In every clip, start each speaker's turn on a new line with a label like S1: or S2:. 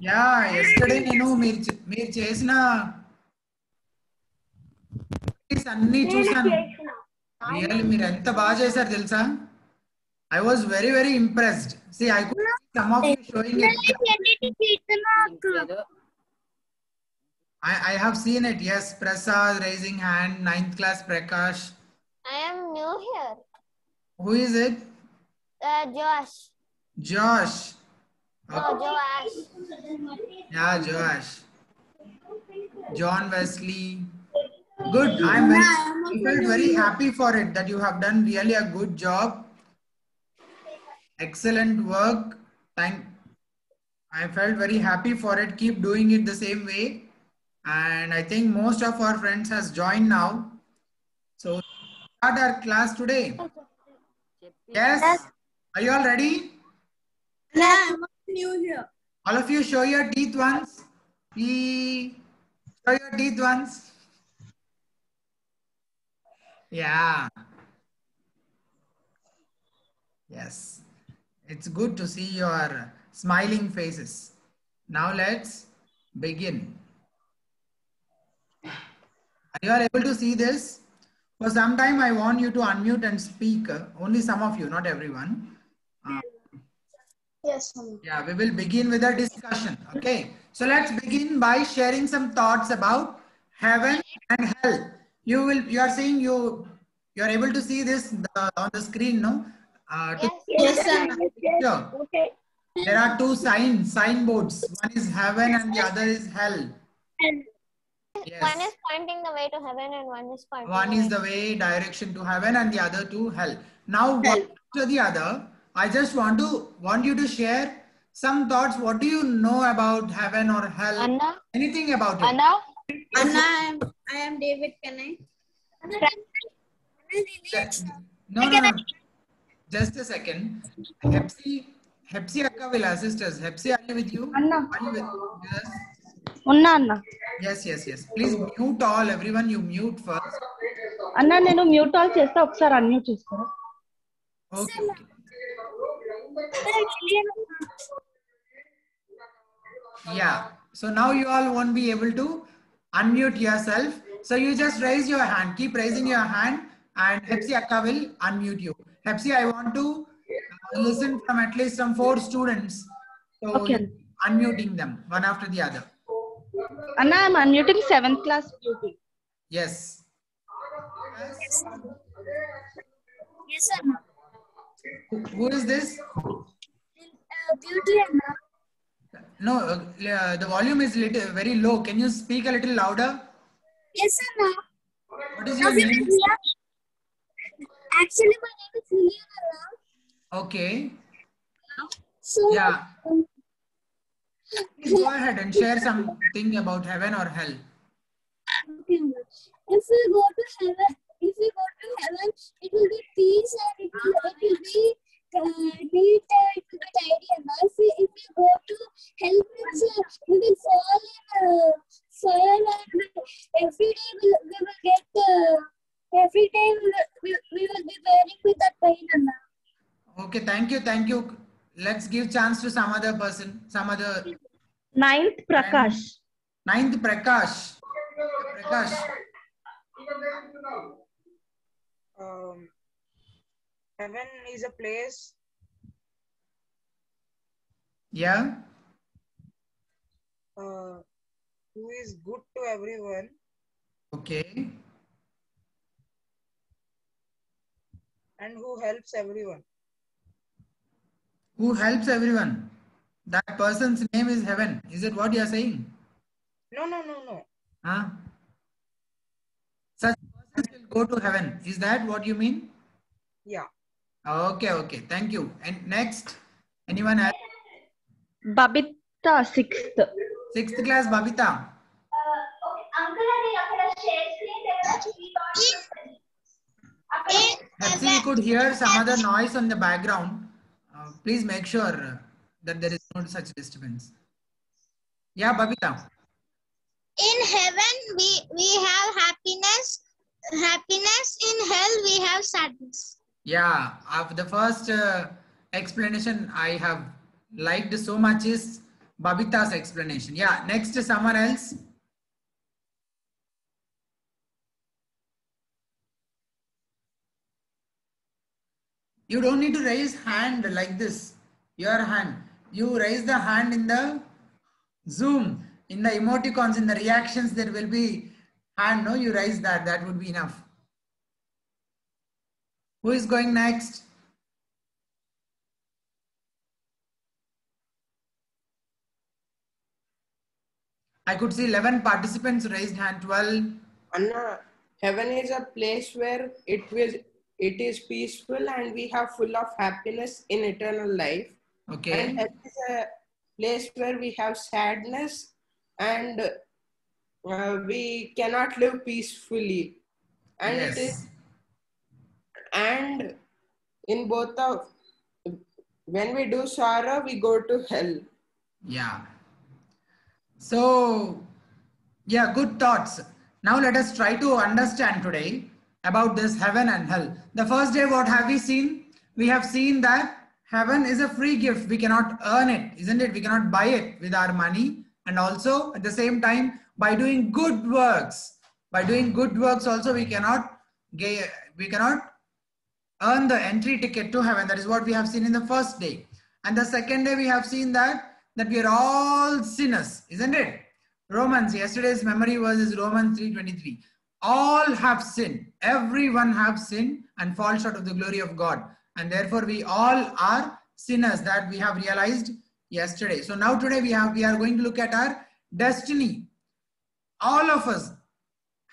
S1: Yeah yesterday నేను మీరు చేసిన అన్ని చూసాను. రియల్లీ మీరు ఎంత బాగా చేశారు తెలుసా? I was very impressed. See, I could see some of you showing it. I have seen it. Yes, Prasad raising hand, 9th class Prakash.
S2: I am new here.
S1: Who is it?
S2: Josh.
S1: Josh.
S2: No, Josh.
S1: Yeah, Josh. John Wesley. Good. I felt very happy for it that you have done really a good job. Excellent work. I felt very happy for it. Keep doing it the same way. And I think most of our friends has joined now. So start our class today. Yes. Are you all ready?
S3: Yeah, I'm new here.
S1: All of you show your teeth once. Show your teeth once. Yeah. Yes. It's good to see your smiling faces. Now let's begin. Are you all able to see this? For some time, I want you to unmute and speak. Only some of you, not everyone.
S3: Yes, ma'am.
S1: Yeah, we will begin with a discussion. Okay. So let's begin by sharing some thoughts about heaven and hell. You are saying you are able to see this on the screen, no?
S3: Yes, sir.
S1: Sure.
S3: Okay.
S1: There are two signboards. One is heaven and the other is hell. Yes.
S2: One is pointing the way to heaven and one is pointing
S1: One is the way direction to heaven and the other to hell. Now, one after the other, I just want you to share some thoughts. What do you know about heaven or hell?
S2: Anna?
S1: Anything about it?
S2: Anna?
S3: Anna, I am David. Can I?
S1: No. Just a second. Hepsi Akka will assist us. Hepsi, are you with you?
S4: Anna.
S1: Are you with us?
S4: ఉన్నా అన్న.
S1: Yes. Please mute all. Everyone, you mute first.
S4: అన్న నేను mute all చేస్తే ఒకసారి unmute చేసుకోరా?
S1: Okay. Yeah. So now you all won't be able to unmute yourself. So you just raise your hand. Keep raising your hand and Hepsi Akka will unmute you. Hepsi, I want to listen from at least some 4 students. So
S4: Okay.
S1: unmuting them one after the other.
S4: అన్న I'm unmuting 7th class beauty.
S1: Yes.
S3: Yes, sir.
S1: Who is this?
S3: Beauty, Anna.
S1: No, the volume is very low. Can you speak a little louder?
S3: Yes, Anna.
S1: What is your name?
S3: Actually, my name is Lilian, Anna.
S1: Okay.
S3: So,
S1: Yeah. Please go ahead and share something about heaven or hell.
S3: okay, Anna. If we go to heaven, it will be peace and it will be neat, it will be tidy. Anna. If we go to hell, we will fall in fire and every day we will get. Every day we will be bearing with that pain, Anna.
S1: Okay, thank you. Let's give chance to some other person, some other.
S4: 9th Prakash.
S1: 9th Prakash. Prakash.
S5: Heaven is a place
S1: Yeah.
S5: who is good to everyone
S1: Okay.
S5: and who helps everyone.
S1: Who helps everyone? That person's name is heaven. Is it what you are saying?
S5: No.
S1: Huh? Such persons will go to heaven. Is that what you mean?
S5: Yeah.
S1: Okay. Thank you. And next, anyone else?
S4: Babita 6th.
S1: 6th class, Babita. Hepsi, we could hear some other noise on the background. Please make sure that there is no such disturbance. Yeah, Babita.
S2: In heaven, we have happiness. In hell, we have sadness.
S1: Yeah, the first explanation I have liked so much is Babita's explanation. Yeah, next is someone else. You don't need to raise hand like this. Your hand. You raise the hand in the Zoom. In the emoticons, in the reactions, there will be hand. No, you raise that. That would be enough. Who is going next? I could see 11 participants raised hand. 12.
S6: Anna, heaven is a place where it is peaceful and we have full of happiness in eternal life.
S1: Okay.
S6: And hell is a place where we have sadness and we cannot live peacefully. And
S1: Yes.
S6: it is, and in both of, when we do sorrow, we go to hell.
S1: Yeah. So, yeah, good thoughts. Now let us try to understand today about this heaven and hell. The first day, what have we seen? We have seen that heaven is a free gift. We cannot earn it, isn't it? We cannot buy it with our money. And also at the same time, by doing good works, also we cannot earn the entry ticket to heaven. That is what we have seen in the first day. And the second day we have seen that we are all sinners, isn't it? Romans, yesterday's memory verse is Romans 3:23. All have sinned. Everyone have sinned and fall short of the glory of God. And therefore we all are sinners, that we have realized yesterday. So now today we are going to look at our destiny. All of us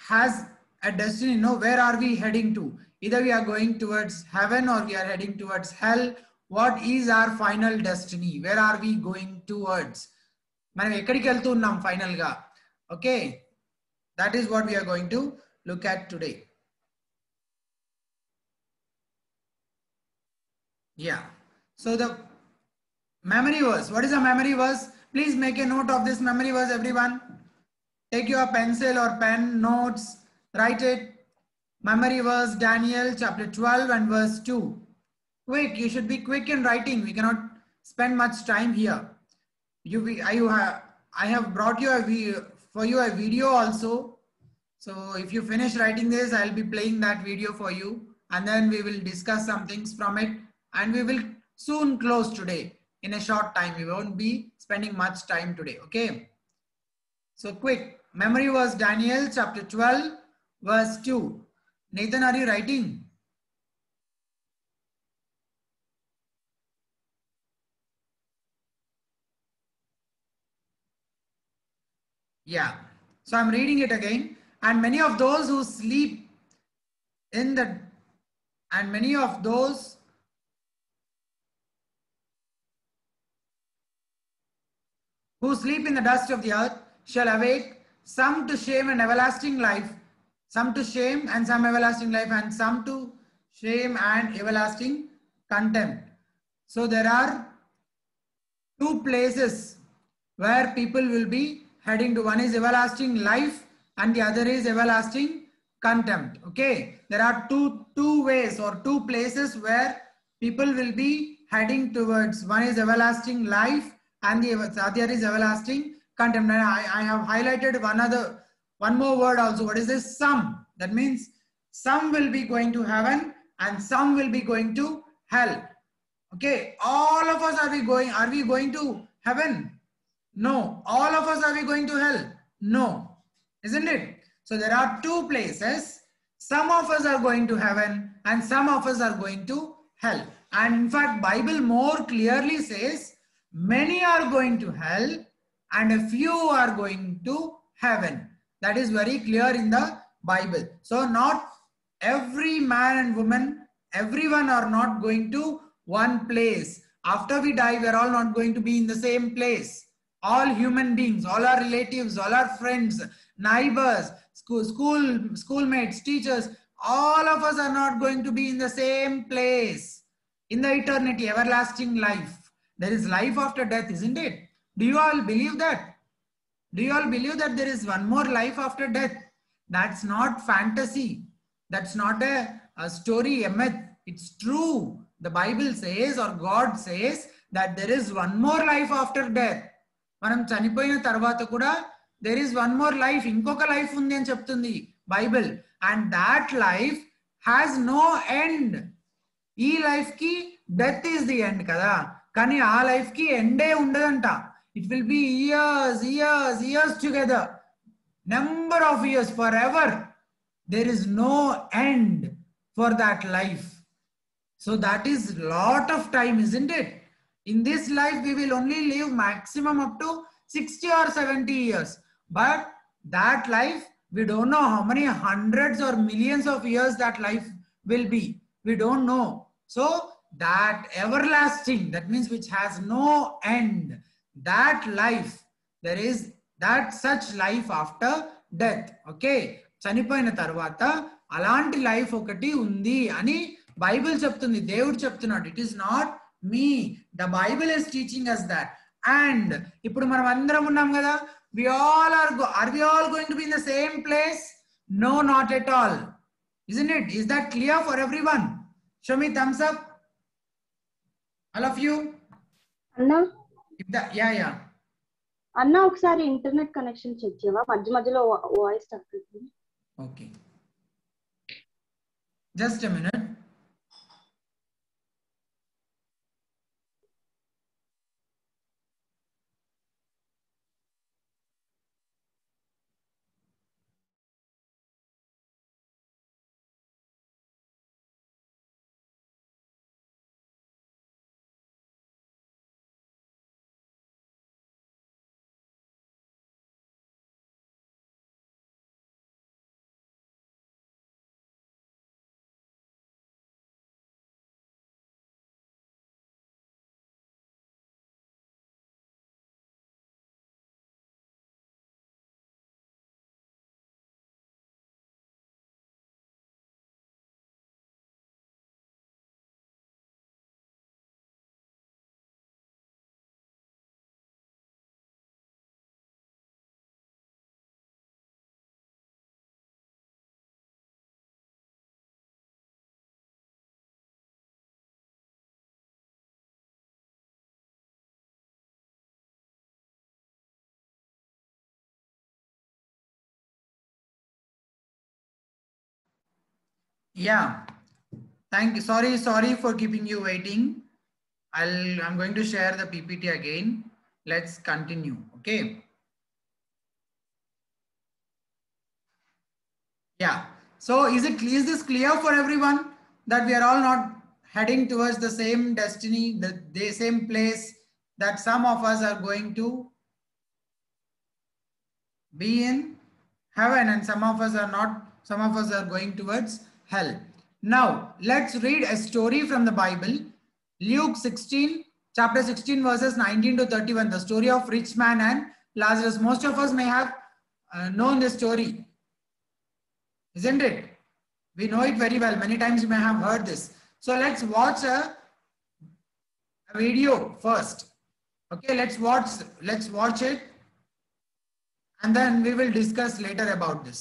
S1: has a destiny. No, where are we heading to? Either we are going towards heaven or we are heading towards hell. What is our final destiny? Where are we going towards? Final ga. Okay, that is what we are going to look at today. Yeah. So the memory verse. What is a memory verse? Please make a note of this memory verse, everyone. Take your pencil or pen, notes, write it. Memory verse, Daniel chapter 12 and verse 2. Quick, you should be quick in writing. We cannot spend much time here. I have brought you for you a video also. So if you finish writing this, I'll be playing that video for you. And then we will discuss some things from it. And we will soon close today in a short time. We won't be spending much time today. Okay. So quick. Memory verse, Daniel chapter 12 verse 2. Nathan, are you writing? Yeah. So I'm reading it again. And many of those who sleep in the, and many of those who sleep in the dust of the earth shall awake, some to shame and everlasting life, some to shame and some everlasting life, and some to shame and everlasting contempt. So there are two places where people will be heading to. One is everlasting life and the other is everlasting contempt. Okay, there are two ways or two places where people will be heading towards. One is everlasting life and the other is everlasting contempt. And I have highlighted one more word also. What is this? Some. That means some will be going to heaven and some will be going to hell. Okay, all of us are we going to heaven? No. All of us are we going to hell? No. Isn't it? So there are two places. Some of us are going to heaven and some of us are going to hell. And in fact, Bible more clearly says many are going to hell and a few are going to heaven. That is very clear in the Bible. So not every man and woman, everyone are not going to one place. After we die, we are all not going to be in the same place. All human beings, all our relatives, all our friends, neighbors, schoolmates, teachers, all of us are not going to be in the same place in the eternity, everlasting life. There is life after death, isn't it? Do you all believe that? Do you all believe that there is one more life after death? That's not fantasy. That's not a story, a myth. It's true. The Bible says, or God says, that there is one more life after death. మనం చనిపోయిన తర్వాత కూడా there is one more life, ఇంకొక life ఉంది అని చెప్తుంది Bible. And that life has no end. ఈ life కి డెత్ ఈస్ ది ఎండ్ కదా, కానీ ఆ లైఫ్ కి ఎండే ఉండదంట. It will be years years years together, number of years, for ever. There is no end for that life. So that is lot of time, isn't it? In this life we will only live maximum up to 60 or 70 years, but that life we don't know how many hundreds or millions of years that life will be. We don't know. So that everlasting, that means which has no end, that life, there is that such life after death. Okay, చనిపోయిన తర్వాత అలాంటి life ఒకటి ఉంది అని Bible చెప్తుంది, దేవుడు చెప్తున్నాడు. It is not me, the Bible is teaching us that. And ఇప్పుడు మనం అందరం ఉన్నాం కదా, we all are we all going to be in the same place? No, not at all, isn't it? Is that clear for everyone? Show me thumbs up, all of you.
S4: అన్నా
S1: Yeah.
S4: అన్నా ఒకసారి internet connection check చేయవా, మధ్య మధ్యలో voice తగ్గుతుంది.
S1: Okay, just a minute. Yeah, thank you. Sorry for keeping you waiting. I'm going to share the PPT again. Let's continue. Okay. Yeah. So is this clear for everyone that we are all not heading towards the same destiny, the same place, that some of us are going to be in heaven and some of us are not, some of us are going towards hell. Now let's read a story from the Bible. Luke 16, chapter 16, verses 19 to 31, the story of rich man and Lazarus. Most of us may have known this story, isn't it? We know it very well. Many times you may have heard this. So let's watch a video first. Okay, let's watch it, and then we will discuss later about this.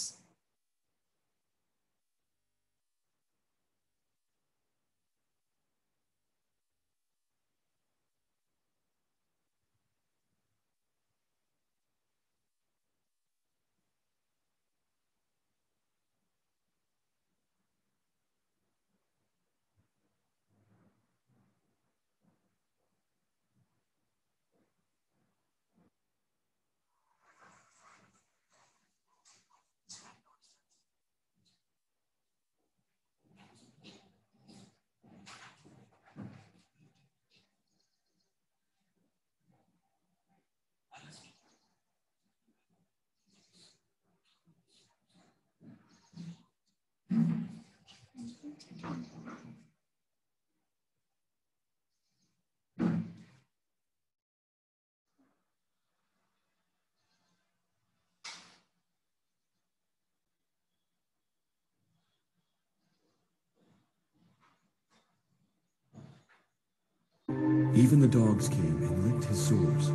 S7: Even the dogs came and licked his sores.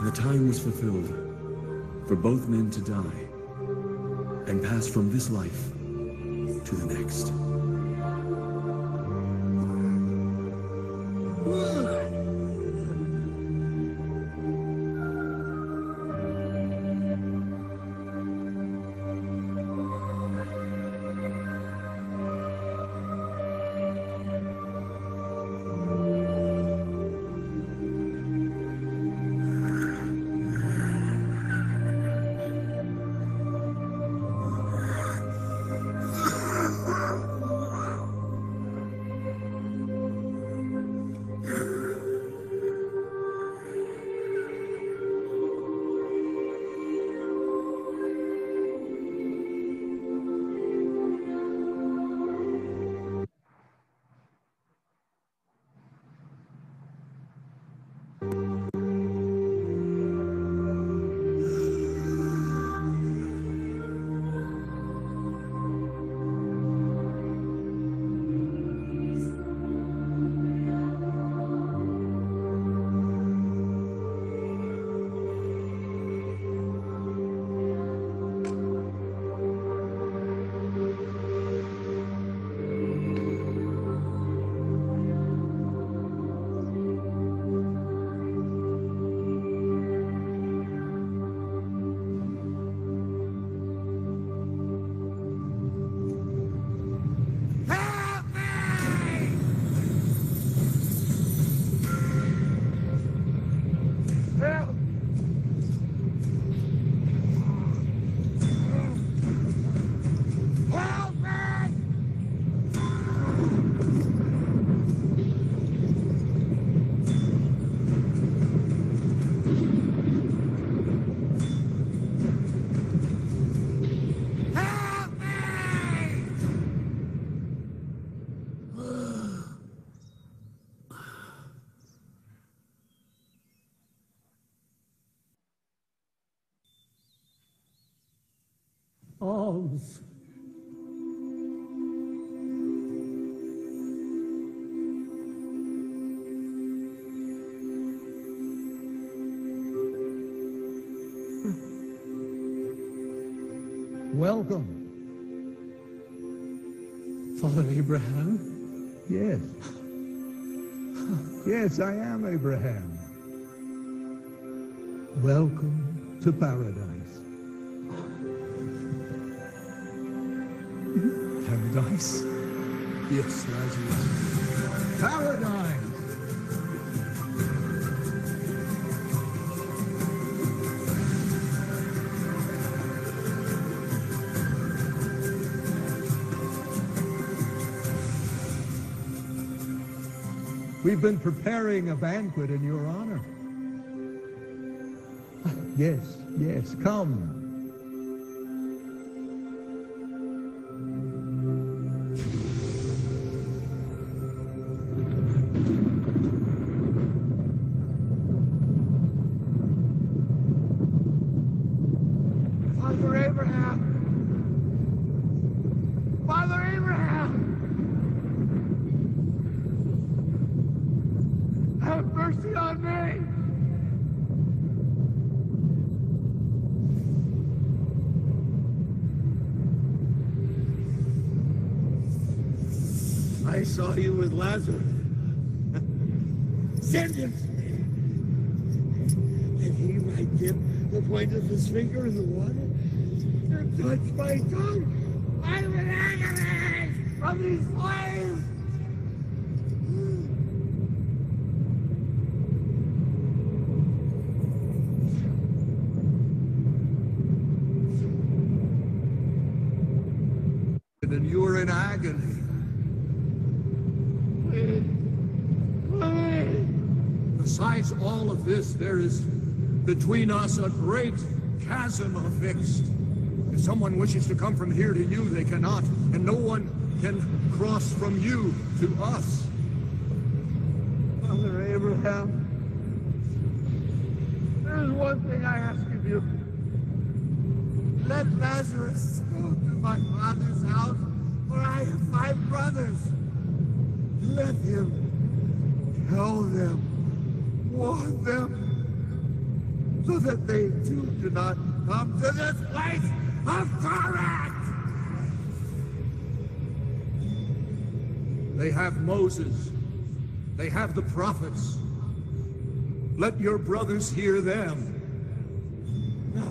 S7: the time was fulfilled for both men to die and pass from this life to the next.
S8: Alms. Welcome. Father Abraham?
S9: Yes. Yes, I am Abraham. Welcome to paradise.
S8: Paradise?
S9: Yes, Lazarus. Paradise! We've been preparing a banquet in your honor. Yes, yes, come.
S8: Father Abraham! Father Abraham! Have mercy on me! I saw you with Lazarus. Send him to me. And he might dip the point of his finger in the water and touch my tongue. I'm in agony from these flames.
S9: And you're in agony.
S8: Besides all of this, there is between us a great chasm affixed. If someone wishes to come from here to you, they cannot, and no one can cross from you to us.
S9: Father Abraham,
S8: There's one thing I ask of you. Let Lazarus go to my father's house, for I have 5 brothers. Let him tell them, warn them, so that they too do not come to this place of torment. They have Moses. They have the prophets. Let your brothers hear them. No.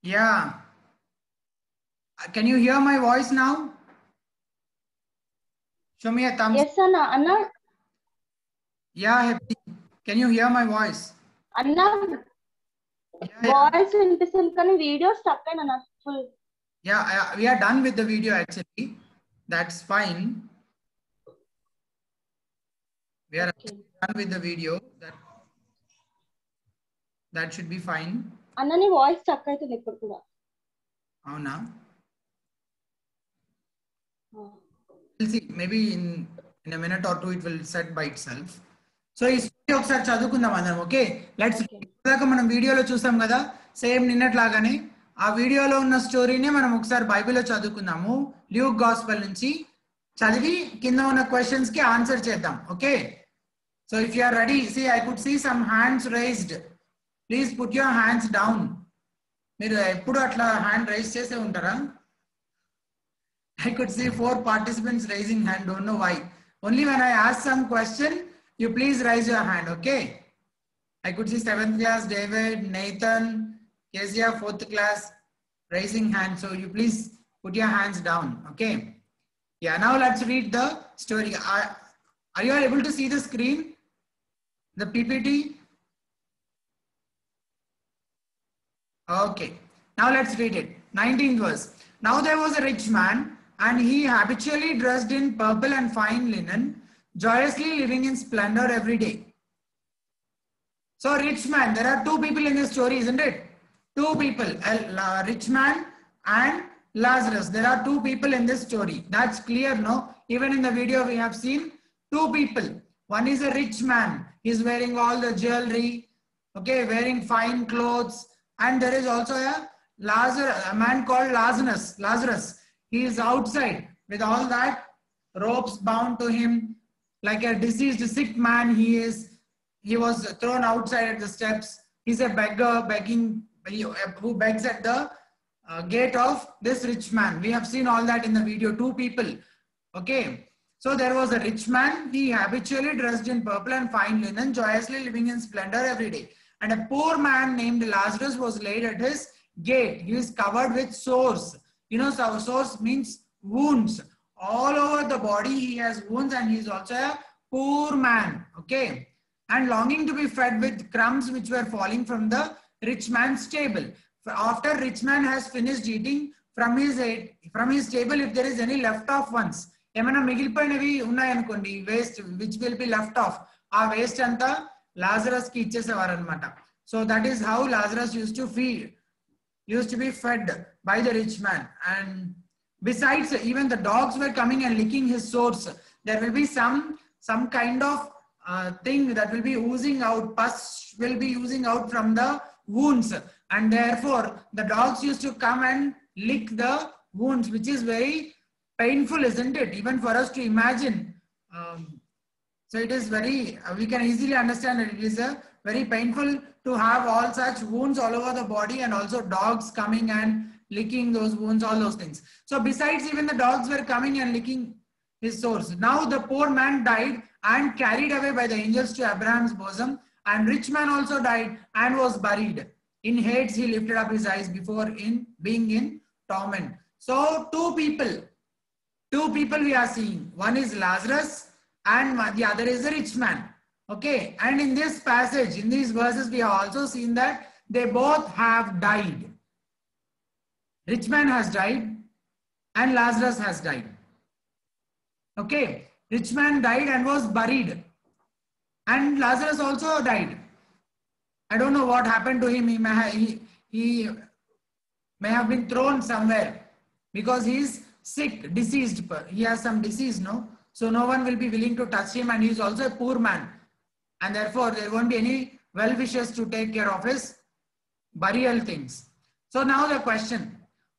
S1: Yeah. Can you hear my voice now? Show me a thumbs.
S4: Yes, Anna.
S1: Yeah, Happy. Can you hear my voice?
S4: Anna, voice వినిపిస్తుంది కానీ video stuck అయినా నా full.
S1: Yeah, we are done with the video actually. That's fine. We are done with the video. That should be fine.
S4: అన్న నీ voice stuck అవుతుంది ఇప్పుడు కూడా.
S1: అవునా? We'll see. Maybe in a minute or two it will set by itself. So ఈ story ఒకసారి చదువుకుందాం అందరం. Okay, let's. ఇందాక మనం వీడియోలో చూసాం కదా, సేమ్ నిన్నట్లాగానే ఆ వీడియోలో ఉన్న స్టోరీనే మనం ఒకసారి బైబిల్లో చదువుకుందాము. ల్యూక్ గాస్పెల్ నుంచి చదివి కింద ఉన్న క్వశ్చన్స్ కి ఆన్సర్ చేద్దాం. Okay, so if you are ready, see I could see some hands raised. Please put your hands down. మీరు ఎప్పుడు అట్లా హ్యాండ్ రైజ్ చేసే ఉంటారా? I could see 4 participants raising hand. Don't know why. Only when I ask some question, you please raise your hand. Okay. I could see 7th class, David, Nathan, Kezia, 4th class raising hand. So you please put your hands down. Okay. Yeah. Now let's read the story. Are you able to see the screen? The PPT? Okay. Now let's read it. 19th verse. Now there was a rich man, and he habitually dressed in purple and fine linen, joyously living in splendor every day. So rich man, there are 2 people in this story, isn't it? 2 people, a rich man and Lazarus. There are 2 people in this story. That's clear, no? Even in the video we have seen 2 people. One is a rich man. He's wearing all the jewelry, okay, wearing fine clothes. And there is also a man called Lazarus. He is outside with all that ropes bound to him, like a deceased sick man. He was thrown outside at the steps. He's a beggar who begs at the gate of this rich man. We have seen all that in the video. 2 people. Okay. So there was a rich man. He habitually dressed in purple and fine linen, joyously living in splendor every day. And a poor man named Lazarus was laid at his gate. He is covered with sores. You know, sores means wounds. All over the body he has wounds, and he is also a poor man. Okay. And longing to be fed with crumbs which were falling from the rich man's table. After rich man has finished eating from his table, if there is any left off ones, ఏమైనా మిగిలిపోయినవి ఉన్నాయనుకోండి, waste which will be left off, ఆ waste అంతా Lazarus కి ఇచ్చేసేవారు అన్నమాట. So that is how Lazarus used to be fed by the rich man. And besides, even the dogs were coming and licking his sores. There will be some kind of thing that will be oozing out, pus will be oozing out from the wounds, and therefore the dogs used to come and lick the wounds, which is very painful, isn't it? Even for us to imagine. So it is very, we can easily understand that it is very painful to have all such wounds all over the body, and also dogs coming and licking those wounds, all those things. So besides, even the dogs were coming and licking his sores. Now the poor man died and carried away by the angels to Abraham's bosom, and rich man also died and was buried. In Hades he lifted up his eyes before being in torment. So 2 people we are seeing. One is Lazarus and the other is a rich man. Okay, and in this passage, in these verses, we have also seen that they both have died. Rich man has died and Lazarus has died. Okay, rich man died and was buried, and Lazarus also died. I don't know what happened to him. He may have been thrown somewhere because he is sick, deceased. He has some disease, no? So no one will be willing to touch him, and he is also a poor man. And therefore there won't be any well-wishers to take care of his burial things. So now the question,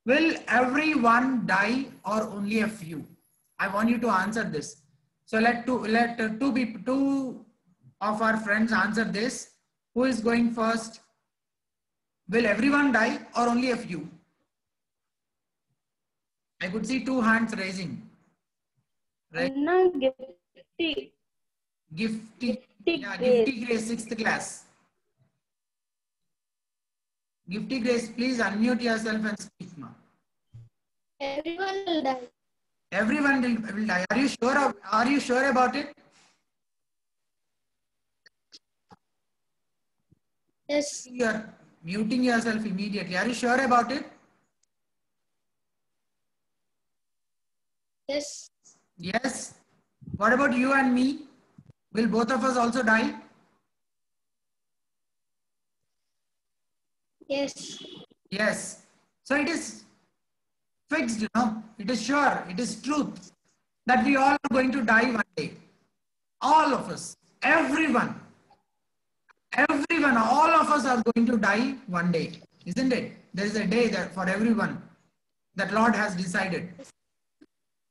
S1: will everyone die or only a few? I want you to answer this. So let two of our friends answer this. Who is going first? Will everyone die or only a few? I could see 2 hands raising. Right?
S4: No, Gifty.
S1: Gifty Grace, 6th class. Gifty Grace, please unmute yourself and speak now.
S2: Everyone will die.
S1: Everyone will die. Are you sure about it?
S2: Yes.
S1: You are muting yourself immediately. Are you sure about it?
S2: Yes.
S1: Yes. What about you and me? Will both of us also die?
S2: Yes.
S1: Yes. So it is fixed, you know. It is sure. It is truth that we all are going to die one day. All of us. Everyone. Everyone. All of us are going to die one day. Isn't it? There is a day that for everyone that Lord has decided.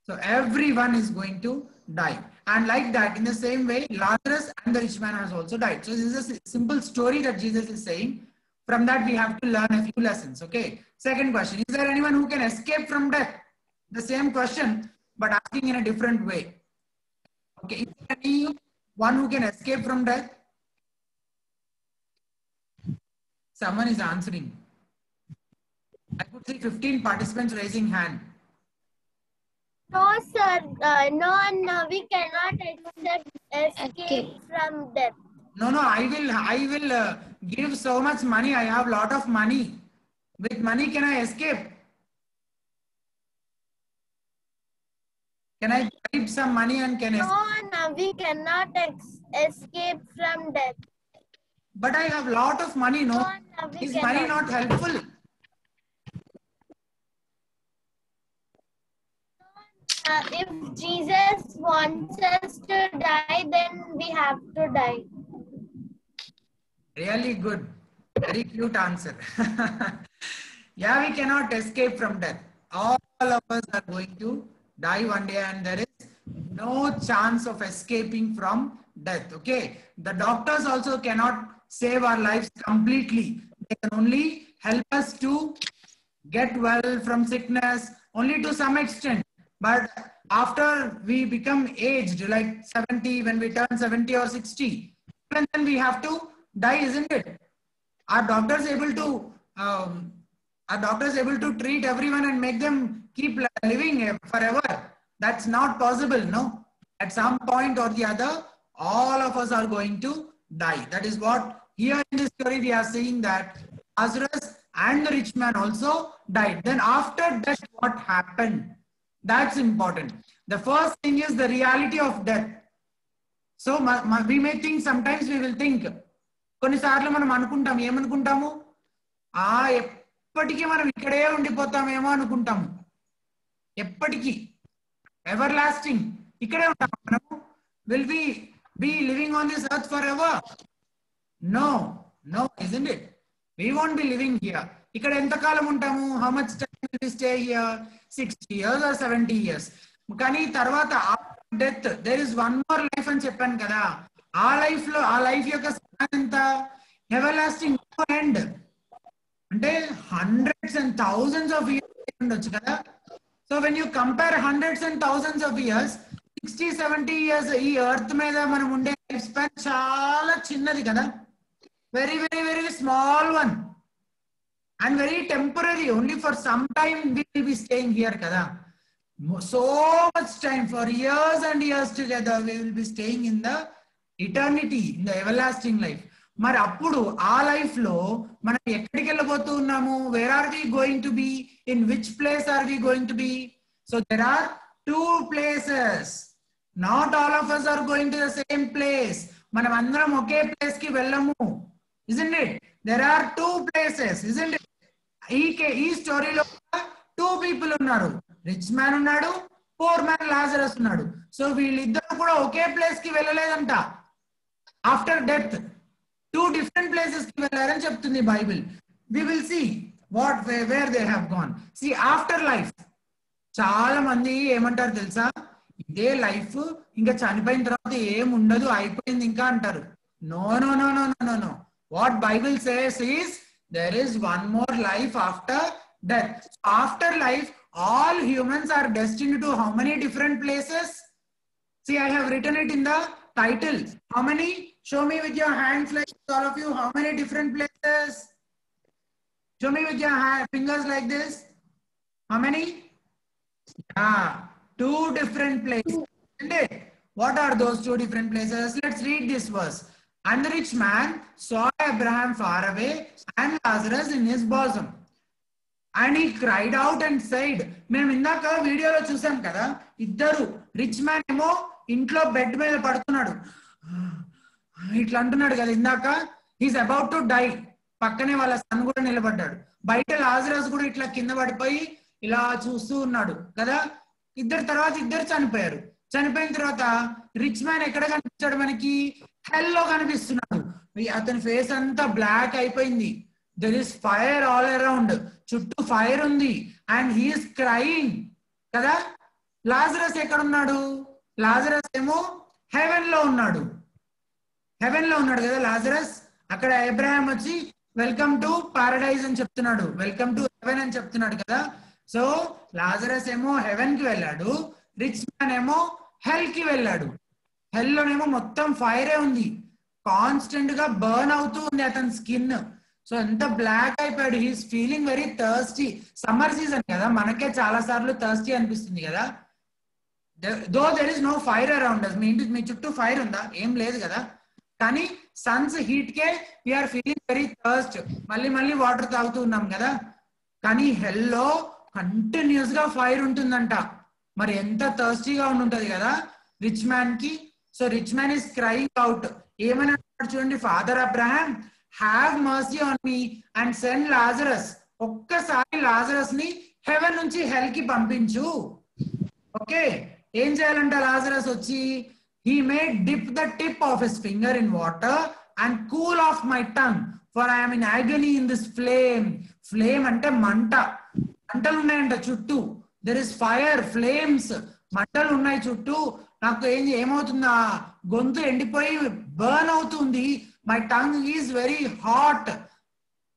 S1: So everyone is going to die. And like that, in the same way, Lazarus and the rich man has also died. So this is a simple story that Jesus is saying. From that, we have to learn a few lessons. Okay. Second question. Is there anyone who can escape from death? The same question, but asking in a different way. Okay. Is there anyone who can escape from death? Someone is answering. I could see 15 participants raising hand.
S3: No, sir. No, we cannot escape from death.
S1: No, I will give so much money. I have a lot of money. With money, can I escape? Can I bribe some money and can escape?
S3: No, we cannot escape from death.
S1: But I have a lot of money, no?
S3: we
S1: Is money
S3: cannot.
S1: not helpful?
S3: If Jesus wants us to die, then we have to die.
S1: Really good. Very cute answer. Yeah, we cannot escape from death. All of us are going to die one day and there is no chance of escaping from death. Okay. The doctors also cannot save our lives completely. They can only help us to get well from sickness only to some extent. But after we become aged, like 70, when we turn 70 or 60, then we have to die, isn't it? Are doctors able to treat everyone and make them keep living forever? That's not possible, no? At some point or the other, all of us are going to die. That is what here in this story we are seeing, that Lazarus and the rich man also died. Then after death, what happened? That's important. The first thing is the reality of death. So we may think, sometimes we will think, కొన్నిసార్లు మనం అనుకుంటాం, ఏమనుకుంటాము, ఎప్పటికీ మనం ఇక్కడే ఉండిపోతామేమో అనుకుంటాము. ఎప్పటికీ, ever lasting, ఇక్కడే ఉంటాము మనము. Will we be living on this earth forever? No, isn't it? We won't be living here. ఇక్కడ ఎంతకాలం ఉంటాము? How much time will we stay here? 60 years or 70 years. కానీ తర్వాత death, there is one more life అని చెప్పాను కదా. ఆ life యొక్క ఎంత ఎవర్ లాస్టింగ్ ఎండ్ అంటే hundreds and thousands of years ఉండొచ్చు కదా. So when you compare hundreds and thousands of years, 60-70 years ఈ ఎర్త్ మీద మనం ఉండే లైఫ్ స్పాన్ చాలా చిన్నది కదా. Very very very small one and very temporary. Only for some time we will be staying here kada. So much time, for years and years together we will be staying in the eternity, in the everlasting life. మరి అప్పుడు ఆ life లో మనం ఎక్కడికి వెళ్ళబోతూ ఉన్నాము? Where are we going to be? In which place are we going to be? So there are 2 places. Not all of us are going to the same place. మనం అందరం ఒకే ప్లేస్ కి వెళ్ళము, isn't it? There are 2 places, isn't it? ఈ స్టోరీలో 2 people ఉన్నారు. Rich man ఉన్నాడు, poor man Lazarus ఉన్నాడు. So వీళ్ళిద్దరు కూడా ఒకే ప్లేస్ కి వెళ్ళలేదంట. ఆఫ్టర్ డెత్ 2 డిఫరెంట్ ప్లేసెస్ కి వెళ్ళారని చెప్తుంది Bible. We will see where they have gone. See after life చాలా మంది ఏమంటారు తెలుసా, ఇదే లైఫ్, ఇంకా చనిపోయిన తర్వాత ఏం ఉండదు, అయిపోయింది ఇంకా అంటారు. No no no no no no no. What Bible says is there is one more life after death. After life, all humans are destined to how many different places? See, I have written it in the title. How many? Show me with your hands, like all of you. How many different places? Show me with your fingers like this. How many? Yeah, 2 different places. What are those 2 different places? Let's read this verse. And the rich man saw Abraham far away and Lazarus in his bosom. And he cried out and said, మేము ఇందాక వీడియోలో చూసాం కదా, ఇద్దరు rich man ఏమో ఇంట్లో bed మీద పడుతున్నాడు, ఇట్లా అంటున్నాడు కదా ఇందాక, హీస్ అబౌట్ టు డై. పక్కనే వాళ్ళ సన్ కూడా నిలబడ్డాడు. బయట లాజరస్ కూడా ఇట్లా కింద పడిపోయి ఇలా చూస్తూ ఉన్నాడు కదా. ఇద్దరు చనిపోయారు. చనిపోయిన తర్వాత రిచ్ మ్యాన్ ఎక్కడ కనిపించాడు మనకి? హెల్ లో కనిపిస్తున్నాడు. అతని ఫేస్ అంతా బ్లాక్ అయిపోయింది. There is fire all around, చుట్టూ ఫైర్ ఉంది. అండ్ హీఈస్ క్రైయింగ్ కదా. లాజరస్ ఎక్కడ ఉన్నాడు? లాజరస్ ఏమో హెవెన్ లో ఉన్నాడు. హెవెన్ లో ఉన్నాడు కదా లాజరస్. అక్కడ అబ్రహాం వచ్చి వెల్కమ్ టు పారడైజ్ అని చెప్తున్నాడు, వెల్కమ్ టు హెవెన్ అని చెప్తున్నాడు కదా. సో లాజరస్ ఏమో హెవెన్ కి వెళ్ళాడు, రిచ్ మ్యాన్ ఏమో హెల్ కి వెళ్ళాడు. హెల్ లోనేమో మొత్తం ఫైరే ఉంది, కాన్స్టెంట్ గా బర్న్ అవుతూ ఉంది అతని స్కిన్. సో ఎంత బ్లాక్ అయిపోయాడు. He's feeling very thirsty. Summer season కదా, మనకే చాలా సార్లు థర్స్టీ అనిపిస్తుంది కదా. Though there is no fire around us. మీ చుట్టూ ఫైర్ ఉందా? ఏం లేదు కదా. కానీ సన్స్ హీట్ కే వీఆర్ ఫీలింగ్ వెరీ థర్స్ట్. మళ్ళీ వాటర్ తాగుతూ ఉన్నాం కదా. కానీ హెల్ లో కంటిన్యూస్ గా ఫైర్ ఉంటుందంట. మరి ఎంత థర్స్టీగా ఉంటుంటది కదా రిచ్ మ్యాన్ కి. So rich man is crying out. ఏమని అంటాడు చూడండి, father Abraham have mercy on me and send Lazarus. ఒక్కసారి లాజరస్ ని హెవెన్ నుంచి హెల్ కి పంపించు. ఓకే, ఏం చేయాలంట లాజరస్ వచ్చి? He may dip the tip of his finger in water and cool off my tongue for I'm in agony in this flame. Flame అంటే మంట, మంటలు ఉన్నాయంట చుట్టూ. దెర్ ఇస్ ఫైర్, ఫ్లేమ్స్, మంటలు ఉన్నాయి చుట్టూ. నాకు ఏమవుతుందా, గొంతు ఎండిపోయి బర్న్ అవుతుంది. My tongue is very hot.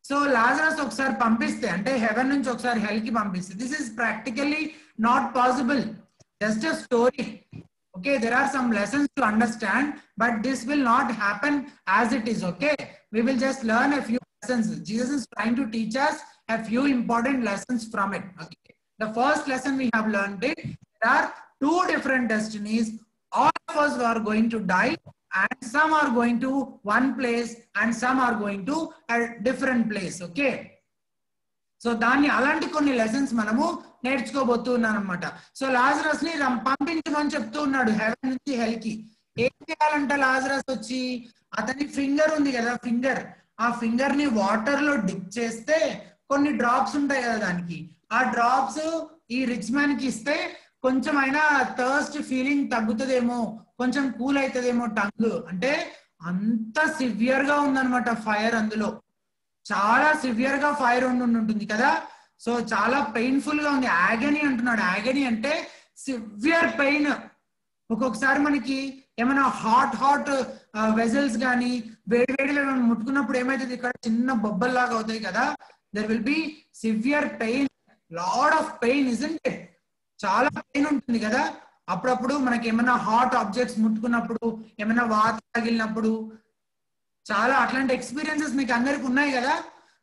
S1: So Lazarus ఒకసారి పంపిస్తే, అంటే హెవెన్ నుంచి ఒకసారి హెల్ కి పంపిస్తే, this is practically not possible, just a story. Okay, there are some lessons to understand, but this will not happen as it is. Okay, we will just learn a few lessons. Jesus is trying to teach us a few important lessons from it. Okay, the first lesson we have learned it, there are 2 different destinies. All of us are going to die, and some are going to one place and some are going to a different place. Okay, so దాన్ని అలాంటి కొన్ని lessons మనము నేర్చుకోబోతున్నాం అనమాట. So Lazarus ని పంపించమని చెప్తూ ఉన్నాడు haven నుంచి హెల్ కి. ఏం చేయాలంట లాజరస్ వచ్చి? అతని ఫింగర్ ఉంది కదా, ఫింగర్, ఆ ఫింగర్ ని వాటర్ లో డిప్ చేస్తే కొన్ని డ్రాప్స్ ఉంటాయి కదా దానికి, ఆ డ్రాప్స్ ఈ రిచ్ మ్యాన్ కి ఇస్తే కొంచెం అయినా థర్స్ట్ ఫీలింగ్ తగ్గుతుందేమో, కొంచెం కూల్ అవుతుందేమో టంగ్. అంటే అంత సివియర్ గా ఉందన్నమాట ఫైర్. అందులో చాలా సివియర్ గా ఫైర్ ఉంటుంది కదా. సో చాలా పెయిన్ఫుల్ గా ఉంది. యాగనీ అంటున్నాడు. యాగనీ అంటే సివియర్ పెయిన్. ఒక్కొక్కసారి మనకి ఏమైనా హాట్ వెజల్స్ కానీ వేడివేడిగా ముట్టుకున్నప్పుడు ఏమైతుంది, ఇక్కడ చిన్న బొబ్బల్లాగా అవుతాయి కదా. There will be severe pain, lot of pain, isn't it? చాలా పెయిన్ ఉంటుంది కదా. అప్పుడప్పుడు మనకి ఏమైనా హాట్ ఆబ్జెక్ట్స్ ముట్టుకున్నప్పుడు, ఏమైనా వాత తగిలినప్పుడు, చాలా అట్లాంటి ఎక్స్పీరియన్సెస్ మీకు అందరికి ఉన్నాయి కదా.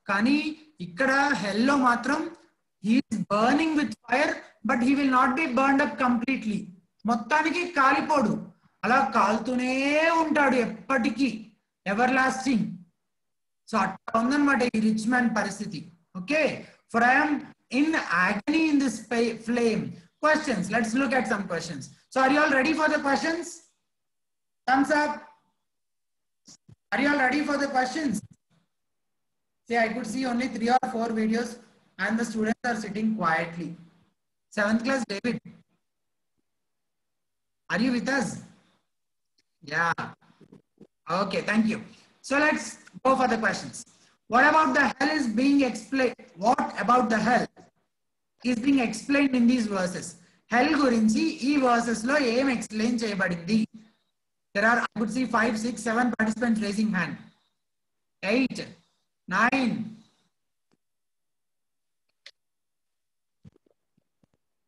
S1: కానీ ఇక్కడ హెల్ లో మాత్రం he is burning with fire, but he will not be burned up completely. మొత్తానికి కాలిపోడు, అలా కాలుతూనే ఉంటాడు ఎప్పటికీ, ఎవర్ లాస్టింగ్. సో అట్లా ఉందన్నమాట ఈ రిచ్ మ్యాన్ పరిస్థితి. Okay, for I'm in agony in this flame. Questions, let's look at some questions. So are you all ready for the questions? Thumbs up. Are you all ready for the questions? See, I could see only 3 or 4 videos and the students are sitting quietly. 7th class David, Are you with us? Yeah. Okay, thank you. So let's go for the questions. What about the hell is being explained? What about the hell is being explained in these verses? Hell gurinchi ee verses lo em explain cheyabadindi? There are, I could see 5, 6, 7 participants raising hand. 8, 9.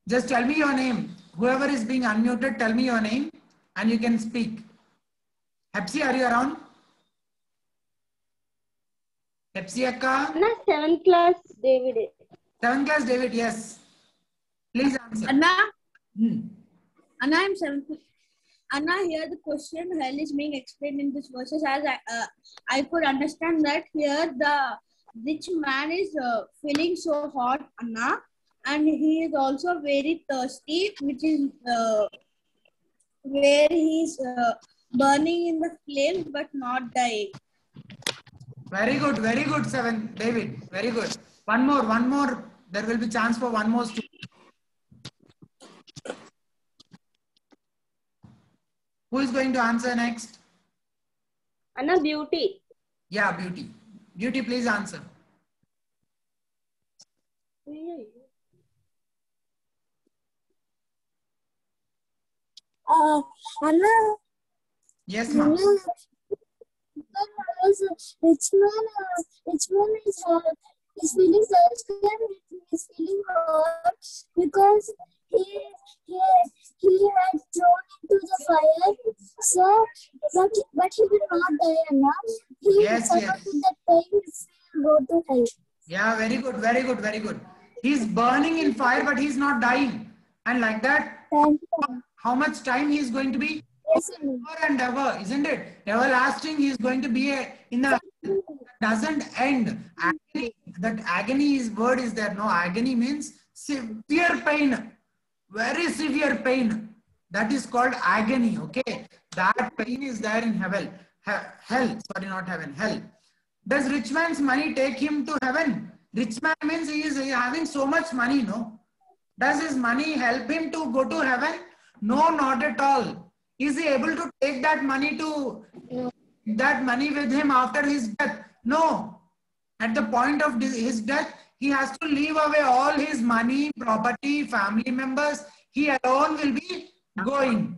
S1: Just tell me your name. Whoever is being unmuted, tell me your name and you can speak. Hepsi, are you around? Hepsi akka?
S4: Anna, 7th class David.
S1: 7th class David, yes. Please answer.
S10: Anna? Anna, I'm 7th. Anna, here the question hell is being explained in this verses as I could understand that here the rich man is feeling so hot, Anna, and he is also very thirsty, which is where he is burning in the flames but not dying.
S1: Very good, 7, David. Very good. One more. There will be chance for one more student. Who is going to answer next?
S4: Anna, Beauty.
S1: Yeah, Beauty. Beauty, please answer.
S3: Anna.
S1: Yes, ma'am.
S3: Rich man is feeling thirsty and is feeling hot because he had thrown into the fire. So, but he will not die, Anna. He
S1: Yes.
S3: with that pain will go to hell.
S1: Yeah, very good. He's burning in fire, but he's not dying. And like that, how much time he is going to be?
S3: Yes,
S1: Ever and ever, isn't it? Everlasting, he is going to be in the doesn't end. Agony, that agony is word is there. No, agony means severe pain, very severe pain. That is called agony. Okay, that pain is there in hell. Sorry, not heaven. Hell. Does rich man's money take him to heaven? Rich man means he is having so much money. No. Does his money help him to go to heaven? No, not at all. Is he able to take that money with him after his death? No. At the point of his death, he has to leave away all his money, property, family members. He alone will be going.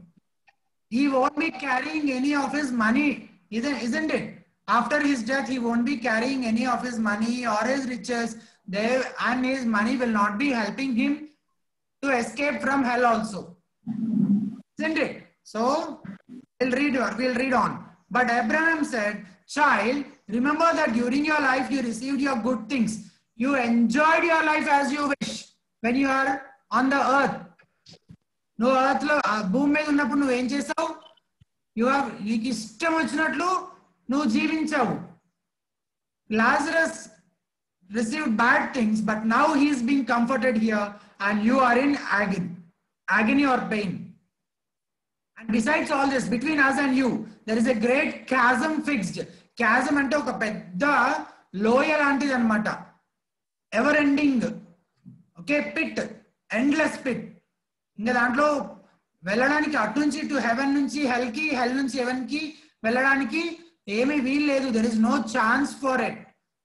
S1: He won't be carrying any of his money, isn't it? After his death, he won't be carrying any of his money or his riches. And his money will not be helping him to escape from hell also. Isn't it? So, we'll read on. But Abraham said, child, remember that during your life you received your good things. You enjoyed your life as you wish when you are on the earth. No earth lo boom మీద ఉన్నప్పుడు నువ్వు ఏం చేసావు? నీకు ఇష్టం వచ్చినట్లు నువ్వు జీవించావు. Lazarus received bad things, but now he is being comforted here and you are in agony or pain. And besides all this, between us and you, there is a great chasm fixed. Chasm ante oka pedda loya lantidi anamata. Ever ending. Okay, pit. Endless pit. Inga dantlo వెళ్ళడానికి అటు నుంచి to heaven నుంచి hell కి, హెల్ నుంచి haven కి వెళ్ళడానికి ఏమీ వీలు లేదు. There is no chance for it.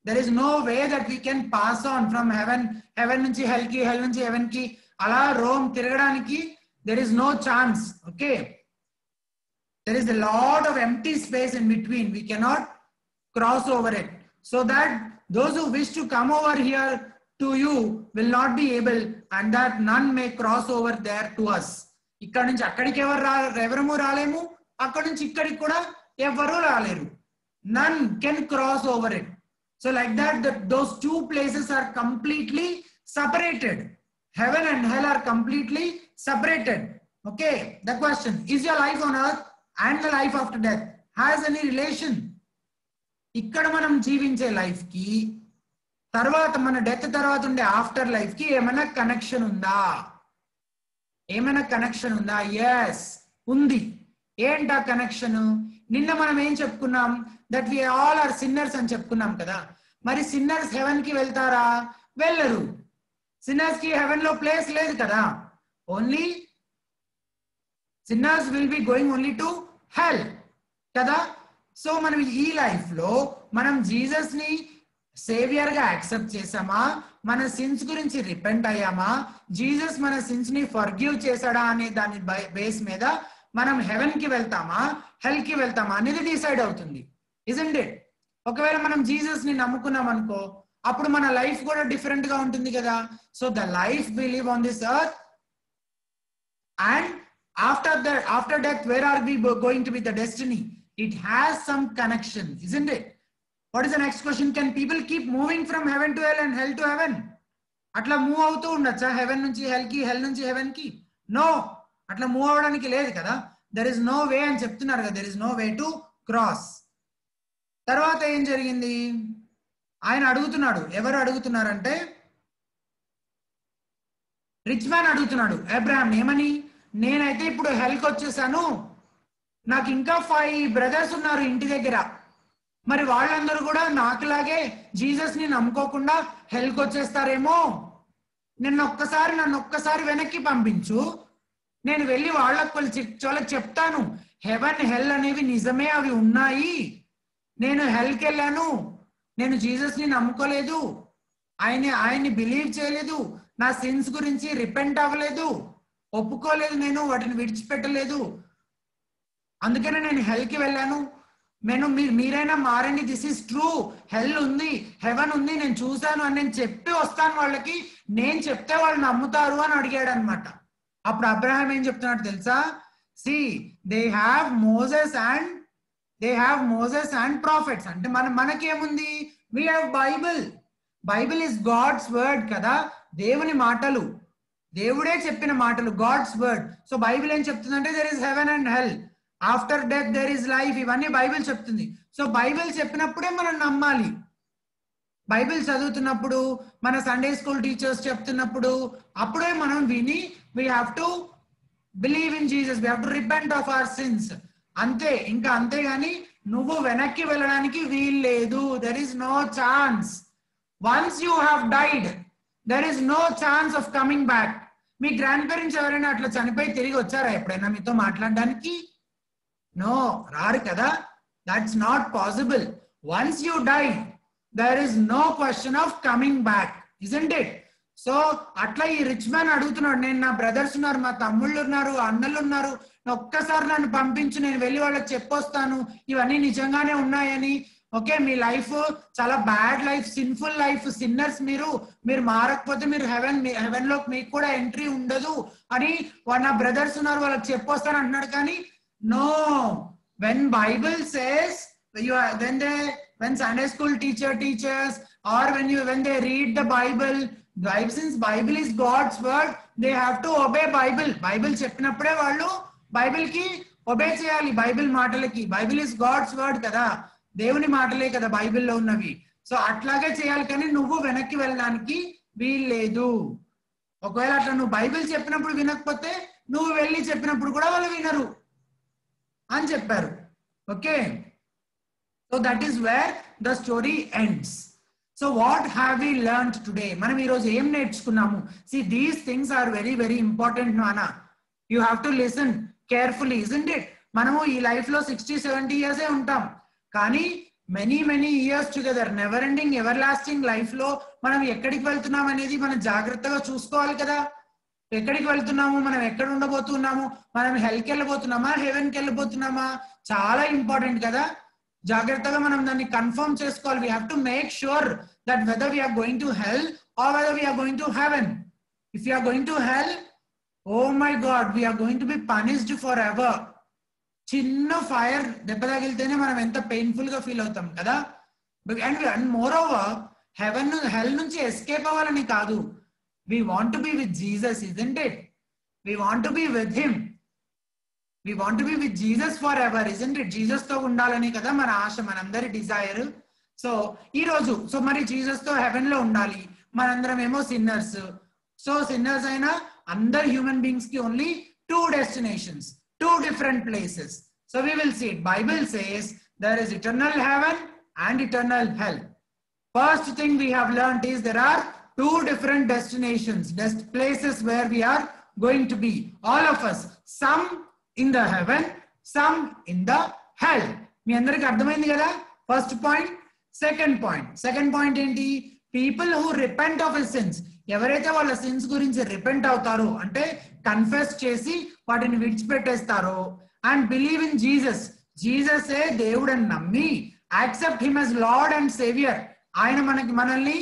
S1: There is no way that we can pass on from heaven నుంచి hell కి, hell నుంచి heaven కి అలా రోమ్ తిరగడానికి there is no chance. Okay. There is a lot of empty space in between. We cannot cross over it. So that those who wish to come over here to you will not be able, and that none may cross over there to us. ఇక్కడ నుంచి అక్కడికి ఎవరము రాలేము, అక్కడి నుంచి ఇక్కడికి కూడా ఎవరు రాలేరు. None can cross over it. So like that, those two places are completely separated. Heaven and hell are completely separated. Okay, the question, is your life on earth and the life after death has any relation? ఇక్కడ మనం జీవించే life కి తర్వాత మన death తర్వాత ఉండే after life కి ఏమైనా కనెక్షన్ ఉందా? ఎస్ ఉంది. ఏంటా కనెక్షన్? నిన్న మనం ఏం చెప్పుకున్నాం? That we all are sinners అని చెప్పుకున్నాం కదా. మరి సిన్నర్స్ హెవెన్ కి వెళ్తారా? వెళ్ళరు. సిన్నర్స్ కి హెవెన్ లో ప్లేస్ లేదు కదా. Only Sinners will be going only to hell. Kada? So మనం ఈ లైఫ్ లో మనం జీసస్ ని సేవియర్ గా యాక్సెప్ట్ చేసామా, మన సిన్స్ గురించి రిపెంట్ అయ్యామా, జీసస్ మన సిన్స్ ని ఫర్గివ్ చేశాడా అనే దాని బేస్ మీద మనం హెవెన్ కి వెళ్తామా హెల్ కి వెళ్తామా అనేది డిసైడ్ అవుతుంది. Isn't it? ఒకవేళ మనం జీసస్ ని నమ్ముకున్నాం అనుకో, అప్పుడు మన లైఫ్ కూడా డిఫరెంట్ గా ఉంటుంది కదా. So the life we live on this earth, and after death where are we going to be the destiny? It has some connection, isn't it? What is the next question? Can people keep moving from heaven to hell and hell to heaven? అట్లా move అవుతూ ఉండొచ్చా haven నుంచి hell కి, హెల్ నుంచి haven కి? No, అట్లా move అవడానికి లేదు కదా. దెర్ ఇస్ నో వే అని చెప్తున్నారు కదా, there is no way to cross. తర్వాత ఏం జరిగింది? ఆయన అడుగుతున్నాడు. ఎవరు అడుగుతున్నారంటే రిచ్ మ్యాన్ అడుగుతున్నాడు అబ్రహాం ఏమని, నేనైతే ఇప్పుడు హెల్కి వచ్చేసాను, నాకు ఇంకా 5 బ్రదర్స్ ఉన్నారు ఇంటి దగ్గర, మరి వాళ్ళందరూ కూడా నాకులాగే జీసస్ ని నమ్ముకోకుండా హెల్కి వచ్చేస్తారేమో, నన్ను ఒక్కసారి వెనక్కి పంపించు, నేను వెళ్ళి వాళ్ళకి చెప్తాను హెవెన్ హెల్ అనేవి నిజమే, అవి ఉన్నాయి, నేను హెల్కి వెళ్ళాను, నేను జీసస్ ని నమ్ముకోలేదు, ఆయన్ని బిలీవ్ చేయలేదు, నా సిన్స్ గురించి రిపెంట్ అవ్వలేదు, ఒప్పుకోలేదు, నేను వాటిని విడిచిపెట్టలేదు, అందుకనే నేను హెల్కి వెళ్ళాను, మీరైనా మారండి, దిస్ ఈస్ ట్రూ, హెల్ ఉంది, హెవెన్ ఉంది, నేను చూశాను అని నేను చెప్పి వస్తాను వాళ్ళకి, నేను చెప్తే వాళ్ళు నమ్ముతారు అని అడిగాడు అనమాట. అప్పుడు అబ్రహాం ఏం చెప్తున్నాడు తెలుసా? See they have Moses and prophets. అంటే మనకేముంది? We have Bible is God's word కదా, దేవుని మాటలు, దేవుడే చెప్పిన మాటలు, గాడ్స్ వర్డ్. సో బైబిల్ ఏం చెప్తుందంటే there is heaven and hell, after death there is life, ఇవన్నీ బైబిల్ చెప్తుంది. సో బైబిల్ చెప్పినప్పుడే మనం నమ్మాలి. బైబిల్ చదువుతున్నప్పుడు, మన సండే స్కూల్ టీచర్స్ చెప్తున్నప్పుడు, అప్పుడే మనం విని we have to believe in Jesus, we have to repent of our sins. అంతే, ఇంకా అంతేగాని నువ్వు వెనక్కి వెళ్ళడానికి వీల్లేదు. There is no chance. Once you have died there is no chance of coming back. మీ గ్రాండ్ పేరెంట్స్ ఎవరైనా అట్లా చనిపోయి తిరిగి వచ్చారా ఎప్పుడైనా మీతో మాట్లాడడానికి? నో, రారు కదా. That's not possible. Once you die there is no question of coming back, isn't it? So అట్లా ఈ రిచ్ మ్యాన్ అడుగుతున్నాడు, నేను నా బ్రదర్స్ ఉన్నారు, మా తమ్ముళ్ళు ఉన్నారు, అన్నలు ఉన్నారు, ఒక్కసారి నన్ను పంపించు, నేను వెళ్ళి వాళ్ళకి చెప్పొస్తాను ఇవన్నీ నిజంగానే ఉన్నాయని. ఓకే, మీ లైఫ్ చాలా bad life, sinful life, sinners, మీరు మారకపోతే మీరు హెవెన్ లోకి మీకు కూడా ఎంట్రీ ఉండదు అని నా బ్రదర్స్ ఉన్నారు వాళ్ళకి చెప్పొస్తాను అంటున్నాడు. కానీ no, when Bible says, when Sunday school teacher teaches, or when they read the Bible, since Bible is God's word, they have to obey Bible చెప్పినప్పుడే వాళ్ళు బైబిల్ కి ఒబే చేయాలి, బైబిల్ మాటలకి. బైబిల్ ఇస్ గాడ్స్ వర్డ్ కదా, దేవుని మాటలే కదా బైబిల్లో ఉన్నవి. సో అట్లాగే చేయాలి, కానీ నువ్వు వెనక్కి వెళ్ళడానికి వీల్లేదు. ఒకవేళ అట్లా నువ్వు బైబిల్ చెప్పినప్పుడు వినకపోతే నువ్వు వెళ్ళి చెప్పినప్పుడు కూడా వాళ్ళు వినరు అని చెప్పారు. Okay, so that is where the story ends. So what have we learned today? మనం ఈరోజు ఏం నేర్చుకున్నాము? See these things are very very important నానా. You have to listen carefully, isn't it? మనము ఈ లైఫ్ లో 60-70 ఇయర్సే ఉంటాం, కానీ many years together, never ending ever lasting life లో మనం ఎక్కడికి వెళ్తున్నాం అనేది మనం జాగ్రత్తగా చూసుకోవాలి కదా. ఎక్కడికి వెళ్తున్నాము, మనం ఎక్కడ ఉండబోతున్నాము, మనం హెల్కి వెళ్ళబోతున్నామా, హెవెన్కి వెళ్ళబోతున్నామా, చాలా ఇంపార్టెంట్ కదా. జాగ్రత్తగా మనం దాన్ని కన్ఫర్మ్ చేసుకోవాలి. We have to make sure that whether we're going to hell or whether we're going to heaven. If you're going to hell, oh my god, we're going to be punished forever. చిన్న fire దెబ్బ తగిలితేనే మనం ఎంత painful గా feel అవుతాం కదా. And more over, హెల్ నుంచి escape అవ్వాలని కాదు, we want to be with Jesus, isn't it? We want to be with him. We want to be with Jesus forever, isn't it? Jesus తో ఉండాలని కదా మన ఆశ, మనందరి డిజైర్. సో ఈ రోజు మరి జీసస్ తో హెవెన్ లో ఉండాలి, మనందరం ఏమో సిన్నర్స్. సో సిన్నర్స్ అయినా అందరు హ్యూమన్ బీయింగ్స్ కి only 2 destinations, 2 different places. So we will see it. Bible says there is eternal heaven and eternal hell. First thing we have learned is there are 2 different destinations, places where we are going to be, all of us. Some in the heaven, some in the hell. మీ అందరికి అర్థమైంది కదా first point. Second point ఏంటి? People who repent of his since. ఎవరైతే వాళ్ళ since గురించి repent అవుతారో అంటే confess చేసి వాటిని విడిచిపెట్టేస్తారో, అండ్ బిలీవ్ ఇన్ జీసస్, జీససే దేవుడు అని నమ్మి, accept him as lord and saviour, ఆయన మనల్ని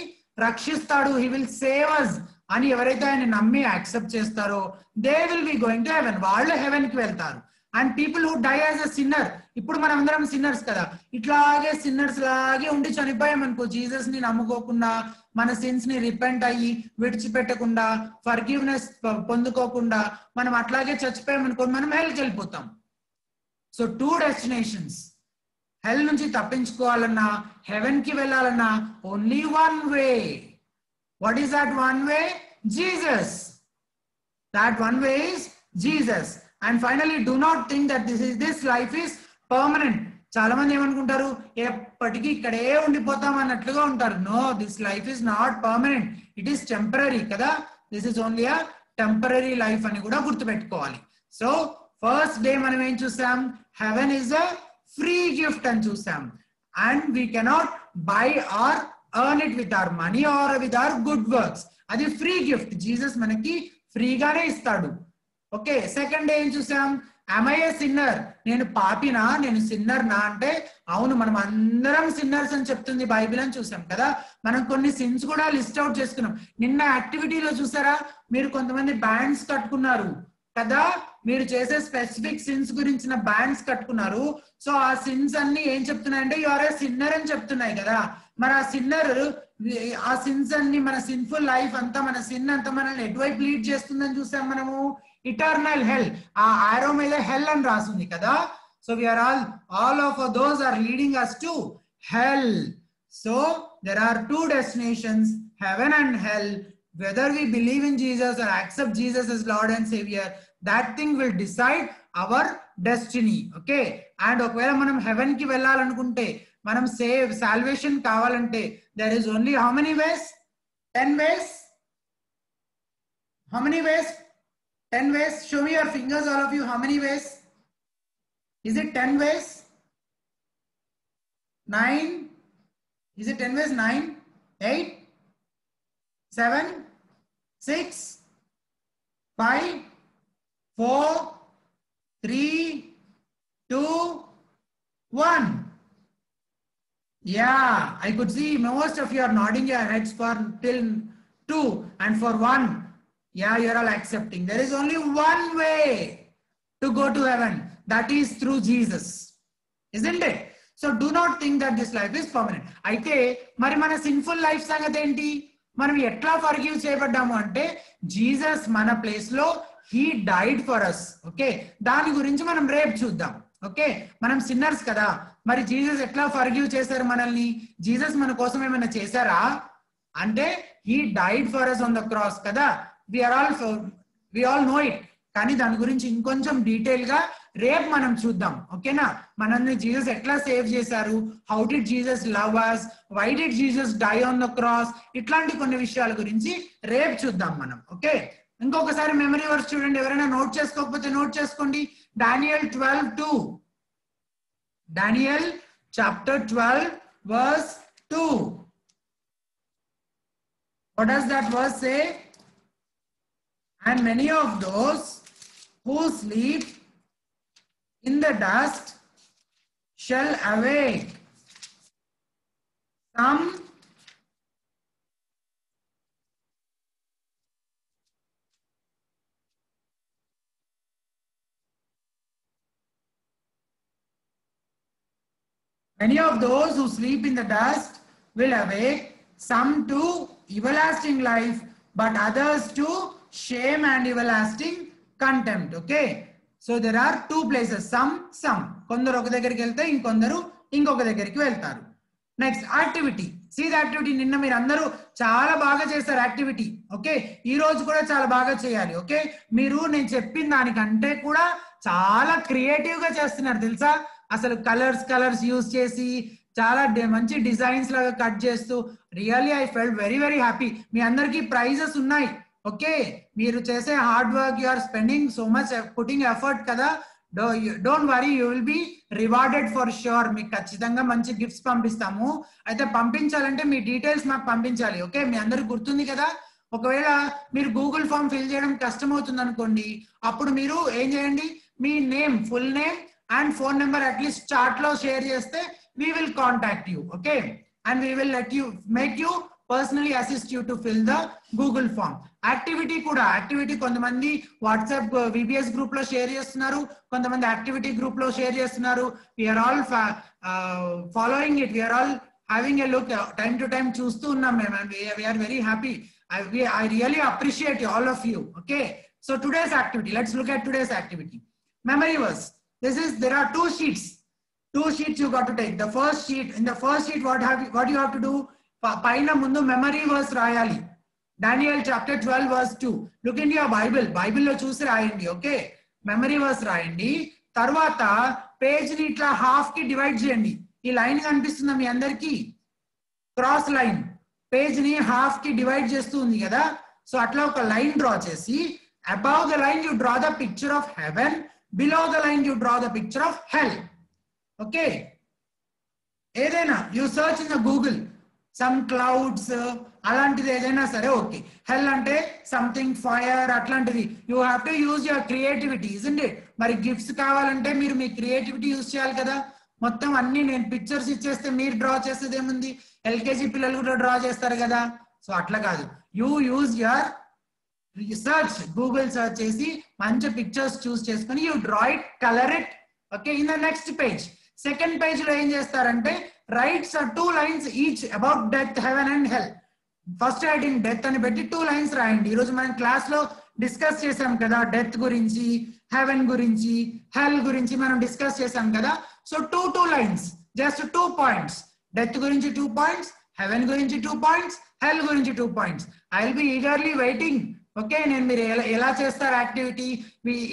S1: రక్షిస్తాడు, హీ విల్ సేవ్ us అని ఎవరైతే ఆయన నమ్మి యాక్సెప్ట్ చేస్తారో they will be going to heaven, వాళ్ళు హెవెన్ కి వెళ్తారు. And people who die as a sinner, ఇప్పుడు మనం అందరం సిన్నర్స్ కదా, ఇట్లాగే సిన్నర్స్ లాగే ఉండి చనిపోయాం అనుకో, జీసస్ ని నమ్ముకోకుండా, మన సిన్స్ ని రిపెంట్ అయ్యి విడిచిపెట్టకుండా, ఫర్గివ్నెస్ పొందుకోకుండా మనం అట్లాగే చచ్చిపోయాం అనుకో, మనం హెల్కి వెళ్ళిపోతాం. So 2 destinations. హెల్ నుంచి తప్పించుకోవాలన్నా హెవెన్ కి వెళ్ళాలన్నా only 1 way. What is that 1 way? Jesus. That 1 way is Jesus. And finally, do not think that this life is permanent. చాలా మంది ఏమనుకుంటారు, ఎప్పటికీ ఇక్కడే ఉండిపోతాం అన్నట్లుగా ఉంటారు. No, this life is not permanent, it is temporary కదా. This is only a temporary life అని కూడా గుర్తుపెట్టుకోవాలి. సో ఫస్ట్ డే మనం ఏం చూసాం? Heaven is a free gift అని చూసాం. And we cannot buy or earn it with our money or with our good works. అది ఫ్రీ గిఫ్ట్, జీసస్ మనకి ఫ్రీగానే ఇస్తాడు. ఓకే, సెకండ్ డే ఏం చూసాం? am I a sinner? నేను పాపినా, నేను సిన్నర్ నా అంటే అవును, మనం అందరం సిన్నర్స్ అని చెప్తుంది బైబిల్ అని చూసాం కదా. మనం కొన్ని సిన్స్ కూడా లిస్ట్ అవుట్ చేసుకున్నాం. నిన్న యాక్టివిటీలో చూసారా, మీరు కొంతమంది బ్యాండ్స్ కట్టుకున్నారు కదా, మీరు చేసే స్పెసిఫిక్ సిన్స్ గురించిన బ్యాండ్స్ కట్టుకున్నారు. సో ఆ సిన్స్ అన్ని ఏం చెప్తున్నాయంటే యు ఆర్ ఏ సిన్నర్ అని చెప్తున్నాయి కదా. మరి ఆ సిన్నర్, ఆ సిన్స్ అన్ని, మన సిన్ఫుల్ లైఫ్ అంతా, మన సిన్ అంతా మనల్ని ఎటువైపు లీడ్ చేస్తుందని చూసాం మనము? Eternal hell. ఆ ఆరో మీద హెల్ అని రాసింది కదా. So we're all of those are leading us to hell. So there are 2 destinations, heaven and hell. Whether we believe in Jesus or accept Jesus as Lord and Savior, that thing will decide our destiny. Okay, and ఒకవేళ మనం haven కి వెళ్ళాలనుకుంటే, మనం salvation కావాలంటే, there is only how many ways? 10 ways. How many ways? 10 ways. Show me your fingers, all of you. How many ways? Is it 10 ways? 9? Is it 10 ways? 9, 8, 7, 6, 5, 4, 3, 2, 1. Yeah, I could see most of you are nodding your heads for till 2 and for 1. Yeah, you're all accepting. There is only 1 way to go to heaven. That is through Jesus. Isn't it? So do not think that this life is permanent. అయితే మరి మన sinful life సంగతి ఏంటి? మనం ఎట్లా forgive చేయబడ్డాము అంటే, Jesus మన place లో he died for us. Okay, దాని గురించి మనం రేపు చూద్దాం. ఓకే, మనం సిన్నర్స్ కదా, మరి జీసస్ ఎట్లా ఫర్గివ్ చేశారు మనల్ని? జీసస్ మన కోసం ఏమైనా చేశారా అంటే, he died for us on the cross కదా. we all know it. కానీ దాని గురించి ఇంకొంచెం డీటెయిల్ గా రేపు మనం చూద్దాం. ఓకేనా? మనల్ని జీసస్ ఎట్లా సేవ్ చేశారు, how did Jesus love us, why did Jesus die on the cross, ఇట్లాంటి కొన్ని విషయాల గురించి రేపు చూద్దాం మనం. ఓకే, ఇంకొకసారి మెమరీ వర్స్ చూడండి. ఎవరైనా నోట్ చేసుకోకపోతే నోట్ చేసుకోండి. Daniel 12:2. Daniel chapter 12 verse 2. What does that verse say? And many of those who sleep in the dust shall awake. Some many of those who sleep in the dust will awake, some to everlasting life, but others to shame and everlasting contempt. Okay, so there are 2 places. Some కొందరు ఒక దగ్గరికి వెళ్తే ఇంకొందరు ఇంకొక దగ్గరికి వెళ్తారు. Next activity. See the activity. నిన్న మీరు అందరూ చాలా బాగా చేశారు యాక్టివిటీ. ఓకే, ఈ రోజు కూడా చాలా బాగా చేయాలి. ఓకే, మీరు నేను చెప్పిన దానికంటే కూడా చాలా క్రియేటివ్ గా చేస్తున్నారు తెలుసా. అసలు కలర్స్ యూజ్ చేసి చాలా మంచి డిజైన్స్ లాగా కట్ చేస్తూ, really I felt very very happy. మీ అందరికీ ప్రైజెస్ ఉన్నాయి. ఓకే, మీరు చేసే hard work, you are spending so much putting effort కదా. Don't worry, you will be rewarded for sure. మీకు ఖచ్చితంగా మంచి గిఫ్ట్స్ పంపిస్తాము. అయితే పంపించాలంటే మీ డీటెయిల్స్ మాకు పంపించాలి. ఓకే, మీ అందరికి గుర్తుంది కదా. ఒకవేళ మీరు గూగుల్ ఫామ్ ఫిల్ చేయడం కష్టమవుతుంది అనుకోండి, అప్పుడు మీరు ఏం చేయండి, మీ name, full name and phone number at least chat లో షేర్ చేస్తే we will contact you. Okay, and we will make you personally assist you to fill the Google form. Activity కొంతమంది వాట్సాప్ VBS గ్రూప్ లో share చేస్తున్నారు, కొంతమంది activity group లో share చేస్తున్నారు. we are all following it, we are all having a look, time to time చూస్తూ ఉన్నాం మేము, and we are very happy. I really appreciate all of you. Okay, so today's activity, let's look at today's activity. Memory verse. There are two sheets you got to take. The first sheet, in the first sheet what you have to do, paina mundu memory verse rayali. Daniel chapter 12 verse 2. Look into your Bible lo choose rayandi. Okay, memory verse rayandi. Tarvata page ni itla half ki divide cheyandi. Ee line kanipistunda mi andarki, cross line. Page ni half ki divide chestu undi kada. So atla oka line draw chesi, above the line you draw the picture of heaven, below the line you draw the picture of hell. Okay, ఏదైనా you search in the Google, some clouds అలాంటిది ఏదైనా సరే. Okay, hell అంటే something fire అట్లాంటిది. you have to use your creativity, isn't it? మరి gifts కావాలంటే మీరు మీ creativity use చేయాలి కదా. మొత్తం అన్ని నేను పిక్చర్స్ ఇచ్చేస్తే మీరు డ్రా చేసేది ఏముంది, LKG పిల్లలు కూడా డ్రా చేస్తారు కదా. సో అట్లా కాదు, you use your research, Google search చేసి మంచి పిక్చర్స్ చూస్ చేసుకొని you draw it, color it. Okay, in the next page, second page లో ఏం చేస్తారంటే writes 2 lines each about death, heaven and hell. First writing death అని పెట్టి 2 lines రాయండి. ఈరోజు మనం క్లాస్ లో డిస్కస్ చేసాం కదా, డెత్ గురించి, హెవెన్ గురించి, హెల్ గురించి మనం డిస్కస్ చేసాం కదా. So 2 lines, just 2 points. Death గురించి 2 points, హెవెన్ గురించి 2 points, హెల్ గురించి 2 points. I will be eagerly waiting. Okay, నేను మీరు ఎలా చేస్తారు యాక్టివిటీ,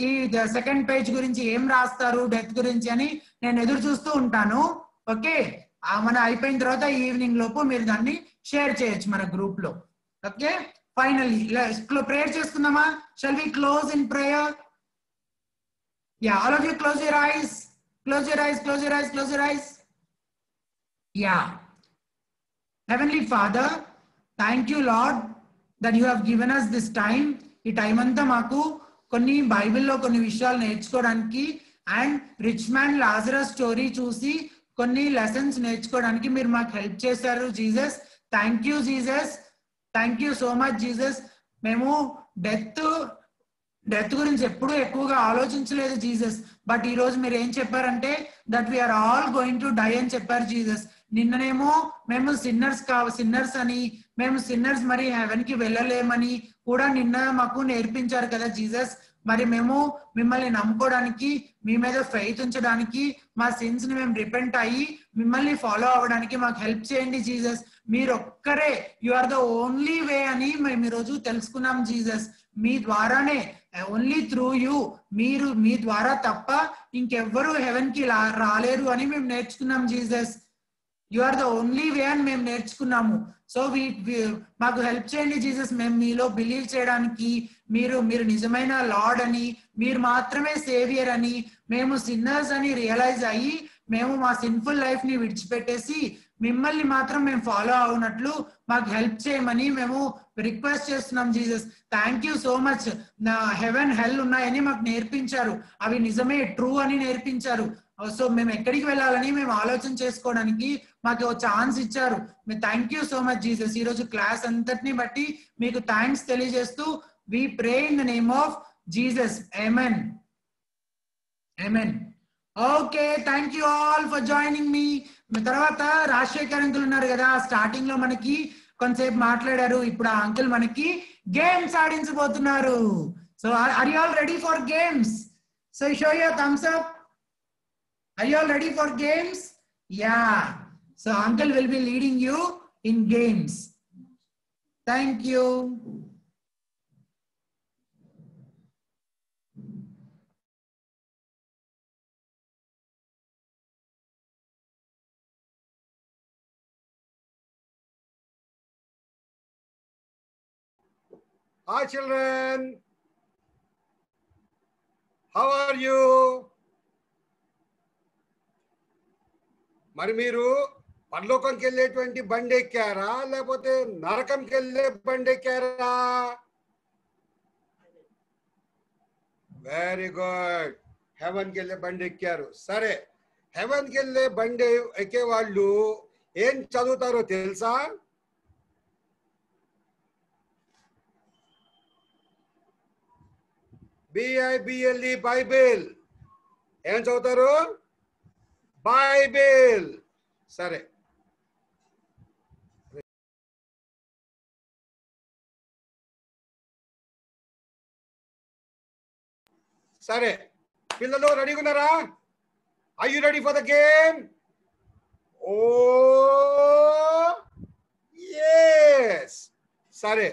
S1: ఈ సెకండ్ పేజ్ గురించి ఏం రాస్తారు డెత్ గురించి అని నేను ఎదురు చూస్తూ ఉంటాను. ఓకే, మన అయిపోయిన తర్వాత ఈవినింగ్ లోపు మీరు దాన్ని షేర్ చేయొచ్చు మన గ్రూప్ లో. ఓకే, ఫైనల్లీ ప్రేయర్ చేసుకుందామా? Shall we close in prayer? Yeah, all of you close your eyes, close your eyes, close your eyes, close your eyes. Yeah, heavenly father, thank you lord that you have given us this time. ఈ time అంతా మాకు కొన్ని బైబిల్లో కొన్ని విషయాలు నేర్చుకోవడానికి and rich man Lazarus story చూసి కొన్ని లెసన్స్ నేర్చుకోవడానికి మీరు మాకు హెల్ప్ చేశారు Jesus. Thank you Jesus, thank you so much Jesus. మేము డెత్ గురించి ఎప్పుడూ ఎక్కువగా ఆలోచించలేదు జీసస్, బట్ ఈ రోజు మీరు ఏం చెప్పారంటే that we're all going to die అని చెప్పారు జీసస్. నిన్ననేమో మేము సిన్నర్స్ అని, మేము సిన్నర్స్ మరి హెవెన్ కి వెళ్ళలేమని కూడా నిన్న మాకు నేర్పించారు కదా జీసస్. మరి మేము మిమ్మల్ని నమ్ముకోవడానికి, మీ మీద ఫెయిత్ ఉంచడానికి, మా సిన్స్ ని మేము రిపెంట్ అయ్యి మిమ్మల్ని ఫాలో అవ్వడానికి మాకు హెల్ప్ చేయండి జీసస్. మీరు ఒక్కరే, you are the only way అని మేము ఈరోజు తెలుసుకున్నాం జీసస్. మీ ద్వారానే, ఓన్లీ త్రూ యూ, మీరు మీ ద్వారా తప్ప ఇంకెవ్వరు హెవెన్ కి రాలేరు అని మేము నేర్చుకున్నాం Jesus. You are the only way అని మేము నేర్చుకున్నాము. సో మాకు హెల్ప్ చేయండి జీసస్, మేము మీలో బిలీవ్ చేయడానికి, మీరు నిజమైన లార్డ్ అని, మీరు మాత్రమే సేవియర్ అని, మేము సిన్నర్స్ అని రియలైజ్ అయ్యి మేము మా సిన్ఫుల్ లైఫ్ ని విడిచిపెట్టేసి మిమ్మల్ని మాత్రం మేము ఫాలో అవునట్లు మాకు హెల్ప్ చేయమని మేము రిక్వెస్ట్ చేస్తున్నాం Jesus. Thank you so much. నా హెవెన్ హెల్ ఉన్నాయని మాకు నేర్పించారు, అవి నిజమే ట్రూ అని నేర్పించారు. సో మేము ఎక్కడికి వెళ్ళాలని మేము ఆలోచన చేసుకోవడానికి మాకు ఛాన్స్ ఇచ్చారు. Thank you so much Jesus. ఈరోజు క్లాస్ అంతటిని బట్టి మీకు థ్యాంక్స్ తెలియజేస్తూ we pray in the name of Jesus. Amen, amen. Okay, thank you all for joining me. తర్వాత రాజశేఖర్ అంకుల్ ఉన్నారు కదా, స్టార్టింగ్ లో మనకి కొంతసేపు మాట్లాడారు. ఇప్పుడు ఆ అంకుల్ మనకి గేమ్స్ ఆడించబోతున్నారు. So are you all ready for games? So show your thumbs up. Are you all ready for games? Yeah. So uncle will be leading you in games. Thank you.
S11: Hi children. How are you? మరి మీరు పరలోకంకి వెళ్ళేటువంటి బండి ఎక్కారా లేకపోతే నరకంకి వెళ్ళే బండి ఎక్కారా? Very good, హెవెన్కి వెళ్ళే బండి ఎక్కారు. సరే, హెవెన్కి వెళ్ళే బండి ఎక్కే వాళ్ళు ఏం చదువుతారో తెలుసా? BIBLE, Bible. ఏం చదువుతారు? బైబిల్. సరే, సరే పిల్లలు రెడీగా ఉన్నారా? Are you ready for the game? Oh yes. సరే,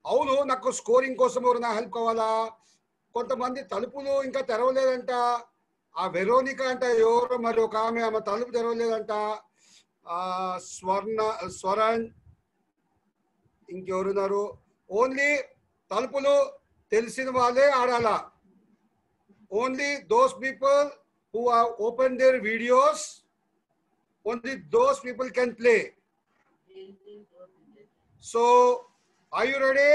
S11: అవును, నాకు స్కోరింగ్ కోసం ఎవరైనా హెల్ప్ కావాలా? కొంతమంది తలుపులు ఇంకా తెరవలేదంట. ఆ వెరోనిక అంట ఎవరో మరి ఒక ఆమె తలుపు తెరవలేదంట. స్వరణ్, ఇంకెవరున్నారు? ఓన్లీ తలుపులు తెలిసిన వాళ్ళే ఆడాలా. Only those people who have opened their videos, only those people can play. So, are you ready?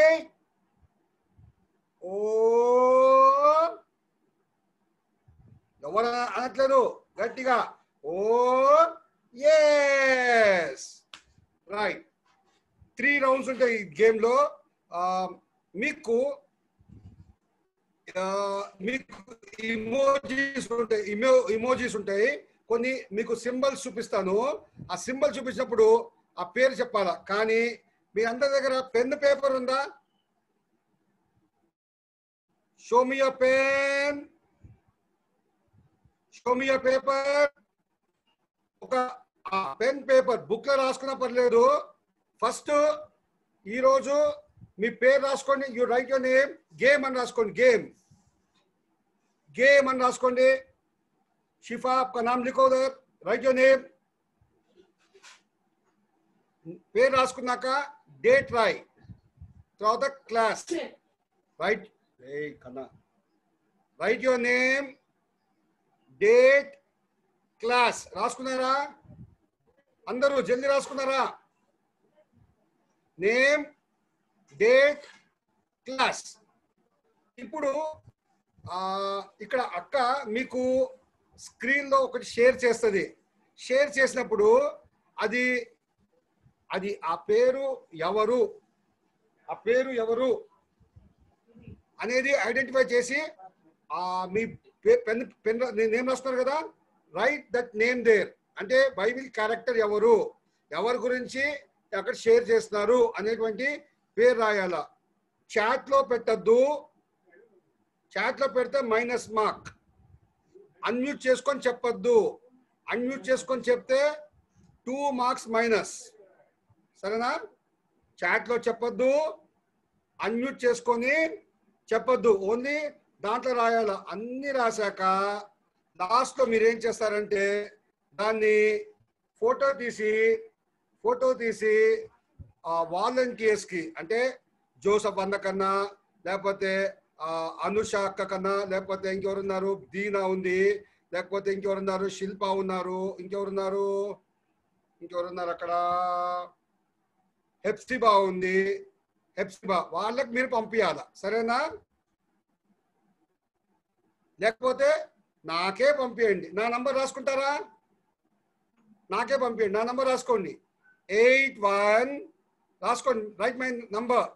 S11: Oh, ఎవరు అనట్లేదు గట్టిగా. ఓ yes, రైట్. 3 రౌండ్స్ ఉంటాయి ఈ గేమ్లో. మీకు ఇమోజీస్ ఉంటాయి కొన్ని. మీకు సింబల్స్ చూపిస్తాను. ఆ సింబల్ చూపించినప్పుడు ఆ పేరు చెప్పాలా. కానీ మీ అందరి దగ్గర పెన్ పేపర్ ఉందా? Show me your pen, show me your paper. ఒక పెన్ పేపర్ బుక్ లో రాసుకున్నా పర్లేదు. ఫస్ట్ ఈరోజు మీ పేరు రాసుకోండి. You right your name. Game అని రాసుకోండి. गेम అని రాసుకోండి. शिफा, आपका नाम लिखो उधर. Write your name. పేరు రాసుకున్నాక డేట్ రాయి. తర్వాత క్లాస్ రైట్. కన్నా write your name, date, class. రాసుకున్నారా అందరూ? జల్దీ రాసుకున్నారా? Name, date, class. ఇప్పుడు ఇక్కడ అక్క మీకు స్క్రీన్లో ఒకటి షేర్ చేస్తుంది. షేర్ చేసినప్పుడు అది ఆ పేరు ఎవరు అనేది ఐడెంటిఫై చేసి మీ పెన్ నేమ్ రాస్తున్నారు కదా, రైట్ దట్ నేమ్ దేర్. అంటే బైబిల్ క్యారెక్టర్ ఎవరి గురించి అక్కడ షేర్ చేస్తున్నారు అనేటువంటి పేరు రాయాల. చాట్లో పెట్టద్దు. చాట్లో పెడితే మైనస్ మార్క్. అన్మ్యూట్ చేసుకొని చెప్పొద్దు. అన్మ్యూట్ చేసుకొని చెప్తే 2 మార్క్స్ మైనస్. సరేనా? చాట్లో చెప్పొద్దు, అన్మ్యూట్ చేసుకొని చెప్పొద్దు. ఓన్లీ దాంట్లో రాయాల. అన్ని రాశాక లాస్ట్లో మీరు ఏం చేస్తారంటే దాన్ని ఫోటో తీసి వాలంటీర్స్కి, అంటే జోసఫ్ అన్న కన్నా, లేకపోతే అనుష అక్క కన్నా, లేకపోతే ఇంకెవరున్నారు, దీనా ఉంది, లేకపోతే ఇంకెవరున్నారు, శిల్ప ఉన్నారు, ఇంకెవరున్నారు అక్కడ, హెప్సిబా ఉంది, హెప్సిబా, వాళ్ళకి మీరు పంపించాల. సరేనా? లేకపోతే నాకే పంపించండి. నా నంబర్ రాసుకుంటారా? నాకే పంపించండి. నా నంబర్ రాసుకోండి. 81 రాసుకోండి. Right my number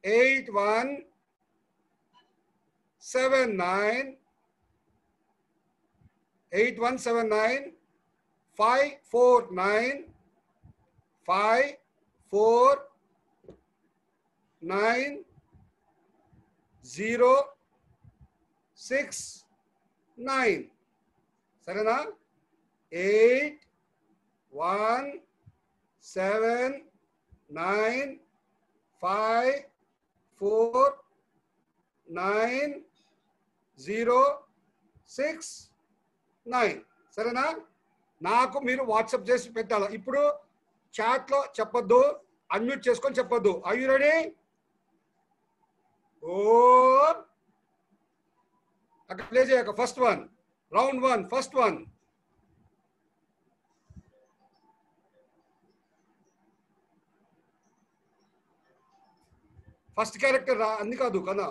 S11: 8179 549 069. సరేనా? 8179 549 069. సరేనా? నాకు మీరు వాట్సాప్ చేసి పెట్టాలి. ఇప్పుడు చాట్లో చెప్పొద్దు, అన్మ్యూట్ చేసుకొని చెప్పొద్దు. Are you ready? ఓ అక్కడ ప్లే చేయక. First one, round 1, first one. First character రా అన్ని కాదు కదా.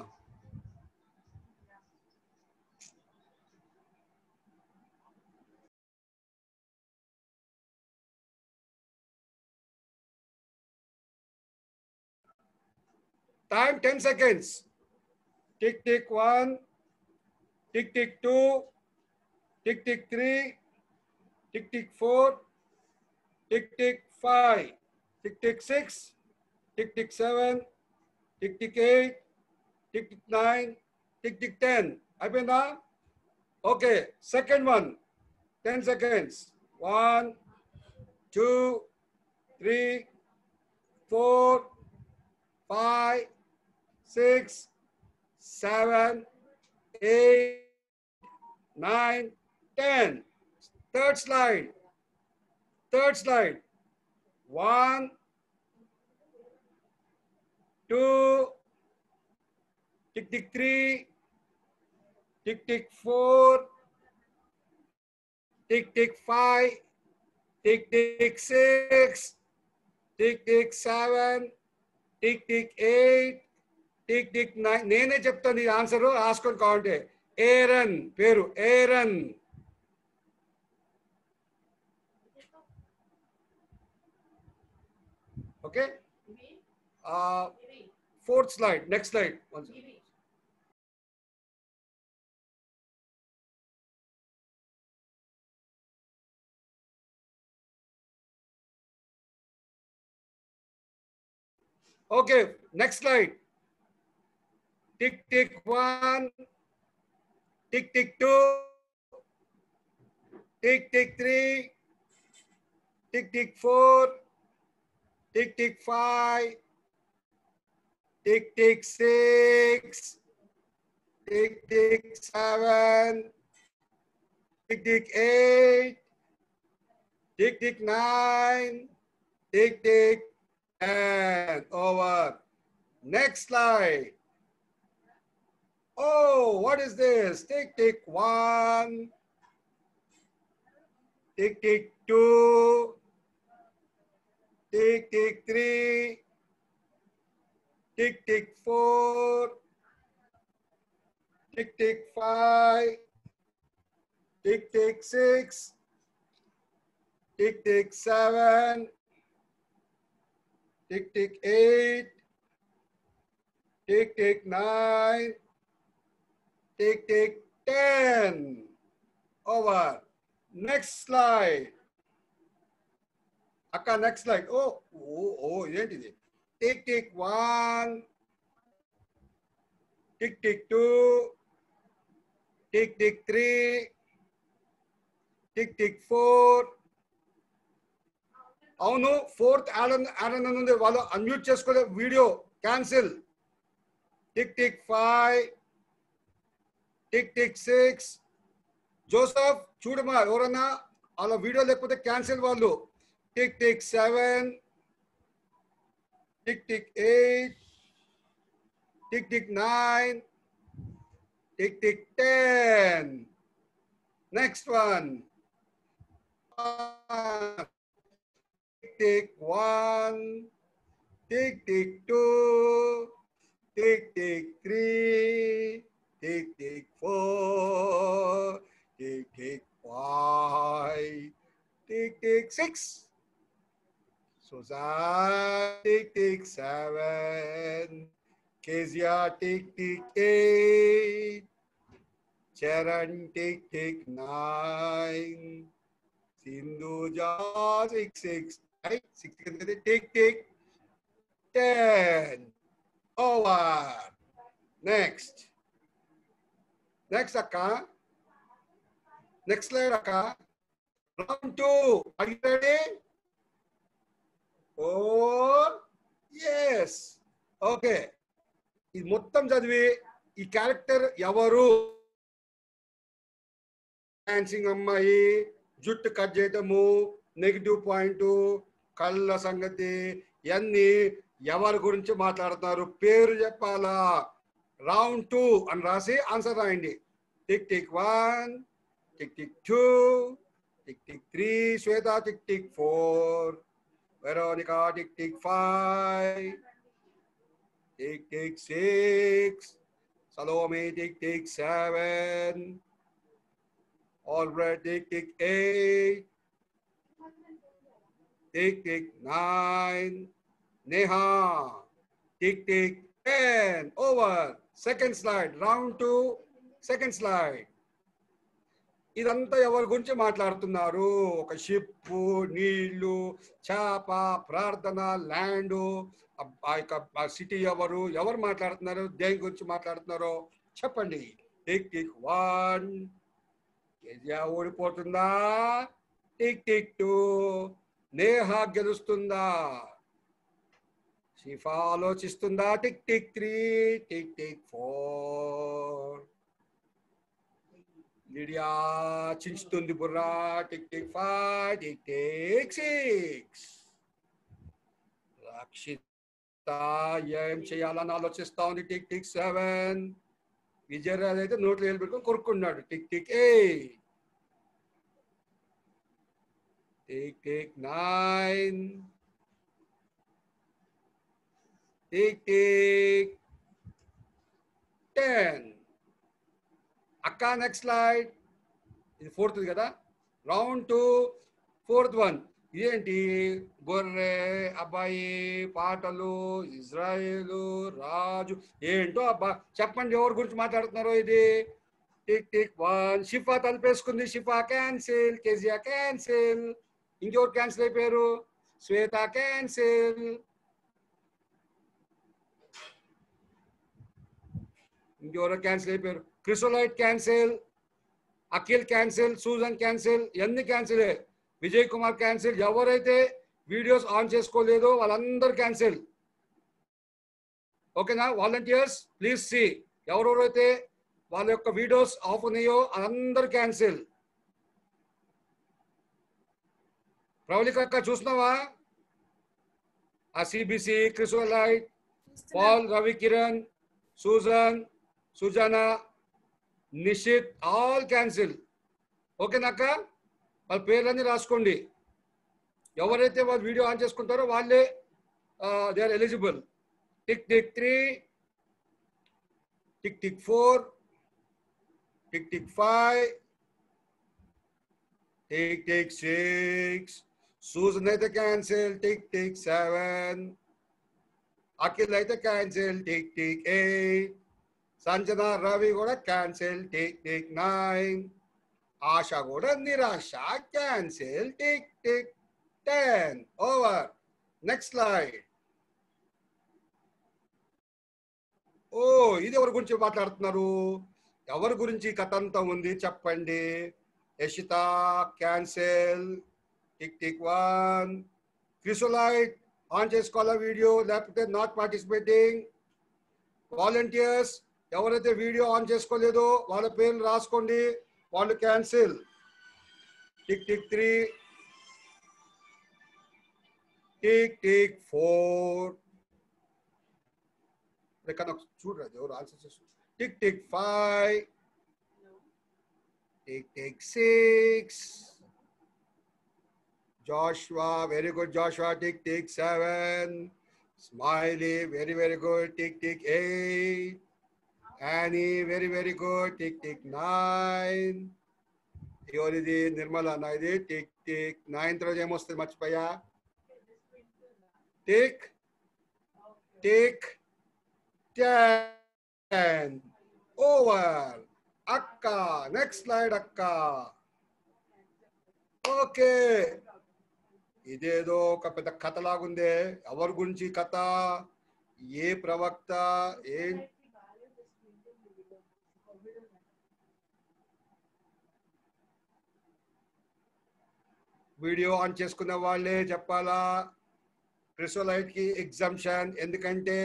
S11: Time 10 seconds. Tick tick 1, tick tick 2, tick tick 3, tick tick 4, tick tick 5, tick tick 6, tick tick 7, tick tick 8, tick tick 9, tick tick 10. అయిపోయిందా? Okay, second one. 10 seconds. 1, 2, 3, 4, 5, 6, 7, 8, 9, 10. Third slide. Third slide. 1, 2, tick tick 3, tick tick 4, tick tick 5, tick tick 6, tick tick 7, tick tick 8, tick tick 9. నేనే చెప్తాను ఈ answer రాసుకొని కావాలంటే. Aaron పేరు Aaron. Okay, fourth slide. Next slide. Okay, next slide. Tick tick 1, tick tick 2, tick tick 3, tick tick 4, tick tick 5, tick tick 6, tick tick 7, tick tick 8, tick tick 9, tick tick 10. Over. Next slide. Oh, what is this? Tick tick 1, tick tick 2, tick tick 3, tick tick 4, tick tick 5, tick tick 6, tick tick 7, tick tick 8, tick tick 9, tick tick 10. Over. Next slide. Akka, next slide. Oh, ఏంటిది? Tick tick 1, tick tick 2, tick tick 3, tick tick 4. అవును, fourth add-on ఉంది, వాళ్ళు unmute చేసుకోలే, video cancel. Tick tick 5, tick tick 6. Joseph చూడమా, ఎవరన్నా అలా video లేకపోతే cancel వాళ్ళు. Tick tick 7, tick tick 8, tick tick 9, tick tick 10. Next one. Tick 1, tick tick 2, tick tick 3, tick tick 4, tick tick 5, tick tick 6. Suzanne, tick tick 7, Kezia, tick tick 8, Charan, tick tick 9, Sindhuja, 6. Right? 6 tick tick 10. Over. Next. Next, Akka. Next slide, Akka. Round 2. Are you ready? Oh, yes. Okay. ఇది మొత్తం చదివి ఈ character ఎవరు? Dancing అమ్మాయి, జుట్టు cut చేయటము, negative point, కళ్ళ సంగతి, ఇవన్నీ ఎవరి గురించి మాట్లాడుతున్నారు, పేరు చెప్పాలా. రౌండ్ 2 అని రాసి ఆన్సర్ రాయండి. Tick tick 1, tick tick 2, tick tick 3, Shweta tick tick 4, Veronica tick tick 5, Tick tick 6. Salome, tick tick 7. Albert, tick tick 8. Tick tick 9. Neha, tick tick 10. Over. Second slide. Round 2. Second slide. ఇదంతా ఎవరి గురించి మాట్లాడుతున్నారు? ఒక ship, నీళ్లు, చేప, ప్రార్థన, land, ఆ యొక్క సిటీ ఎవరు మాట్లాడుతున్నారు? దేని గురించి మాట్లాడుతున్నారో చెప్పండి. Tick tick 1. కేజియా ఓడిపోతుందా? Tick tick 2. నేహా గెలుస్తుందా? షిఫా ఆలోచిస్తుందా? Tick tick 3. Tick tick 4. Lydia చించుతుంది బుర్రా. Tick tick 5. Tick tick 6. Rakshitha ఏం చేయాలని ఆలోచిస్తా ఉంది. Tick tick 7. విజయరాజ్ అయితే నోట్లో వేలు పెట్టుకొని కొరుక్కున్నాడు. Tick tick 8. Tick tick 9. Tick tick 10. అక్క నెక్స్ట్ స్లైడ్. ఇది 4th కదా. Round 2 4th 1. ఇదేంటి? గొర్రె, అబ్బాయి, పాటలు, ఇజ్రాయేలు, రాజు, ఏంటో అబ్బా. చెప్పండి ఎవరి గురించి మాట్లాడుతున్నారో ఇది. Tick tick 1. షిఫా తలిపేసుకుంది. షిఫా క్యాన్సిల్. Keziah cancel. ఇంకెవరు క్యాన్సిల్ అయిపోయారు? శ్వేత క్యాన్సిల్. ఇంకెవరో క్యాన్సిల్ అయిపోయారు. Chrysolite cancel. Akhil cancel. Susan cancel. ఎన్ని క్యాన్సిల్. విజయ్ కుమార్ క్యాన్సిల్. ఎవరైతే వీడియోస్ ఆన్ చేసుకోలేదో వాళ్ళందరూ క్యాన్సిల్. ఓకేనా? Volunteers please see. ఎవరెవరైతే వాళ్ళ యొక్క వీడియోస్ ఆఫ్ ఉన్నాయో అందరూ క్యాన్సిల్. ప్రవళిక అక్క చూస్తున్నావా? ఆ CBC, Chrysolite, Paul, Ravi Kiran, Susan, Susanna, Nishith all cancel. ఓకేనాక? వాళ్ళ పేర్లన్నీ రాసుకోండి. ఎవరైతే వాళ్ళు వీడియో ఆన్ చేసుకుంటారో వాళ్ళే they are eligible. Tick tick 3. Tick tick 4. Tick tick 5. Tick tick 6. Susan అయితే క్యాన్సిల్. Tick tick 7. అఖిల్ అయితే cancel. Tick tick 8. Sanjana, Ravi కూడా క్యాన్సిల్. Tick tick 9. ఆశ కూడా నిరాశ cancel. Tick tick 10. Over. Next slide. ఓ, ఇది ఎవరి గురించి మాట్లాడుతున్నారు? ఎవరి గురించి కథ అంతా ఉంది చెప్పండి. యషిత క్యాన్సిల్. Tick tick 1. క్రిసోలైట్ ఆన్ చేసుకోవాలా వీడియో, లేకపోతే నాట్ పార్టిసిపేటింగ్. వాలంటీర్స్ ఎవరైతే వీడియో ఆన్ చేసుకోలేదో వాళ్ళ పేర్లు రాసుకోండి. వాళ్ళు cancel. Tick tick 3. Tick tick 4. చూడరాదు ఎవరు ఆన్సర్ చేస్తారు. Tick tick 5. Tick tick 6. Joshua, very good Joshua. Tick tick 7. Smiley, very very good. Tick tick 8. Annie, very very good. Tick tick 9. Yoridi Nirmala Naidi. Tick tick 9. Tarot ఏమొస్తుంది మర్చిపోయా. Tick tick 10. Over. Akka. Next slide Akka. Okay. ఇదేదో ఒక పెద్ద కథలాగుందే. ఎవరి గురించి కథ? ఏ ప్రవక్త? ఏం వీడియో ఆన్ చేసుకున్న వాళ్ళే చెప్పాలా. క్రిసోలైట్ కి ఎగ్జామ్షన్. ఎందుకంటే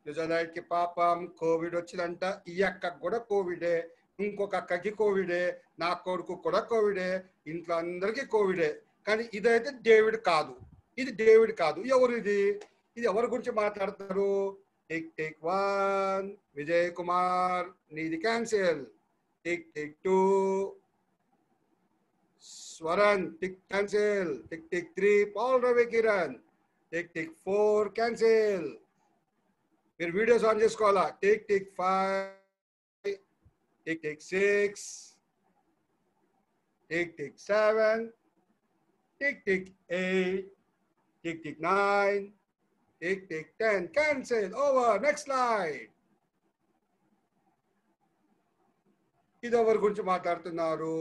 S11: క్రిసోలైట్ కి పాపం కోవిడ్ వచ్చిందంట. ఈ అక్కకు కూడా కోవిడే, ఇంకొక అక్కకి కోవిడే, నా కొడుకు కూడా కోవిడే, ఇంట్లో అందరికీ కోవిడే. కానీ ఇదైతే డేవిడ్ కాదు. ఇది డేవిడ్ కాదు. ఎవరు ఇది? ఇది ఎవరి గురించి మాట్లాడతారు? Tick tick 1. విజయ్ కుమార్, నీది cancel. Tick tick 2. Swaran, tick cancel. Tick tick 3. Paul, Ravi Kiran. Tick tick 4 cancel. మీరు వీడియోస్ ఆన్ చేసుకోవాలా. Tick tick 5, tick tick 6, tick tick 7, tick tick 8, tick tick 9, tick tick 10. Cancel. Over. Next slide. ఇది ఎవరి గురించి మాట్లాడుతున్నారు?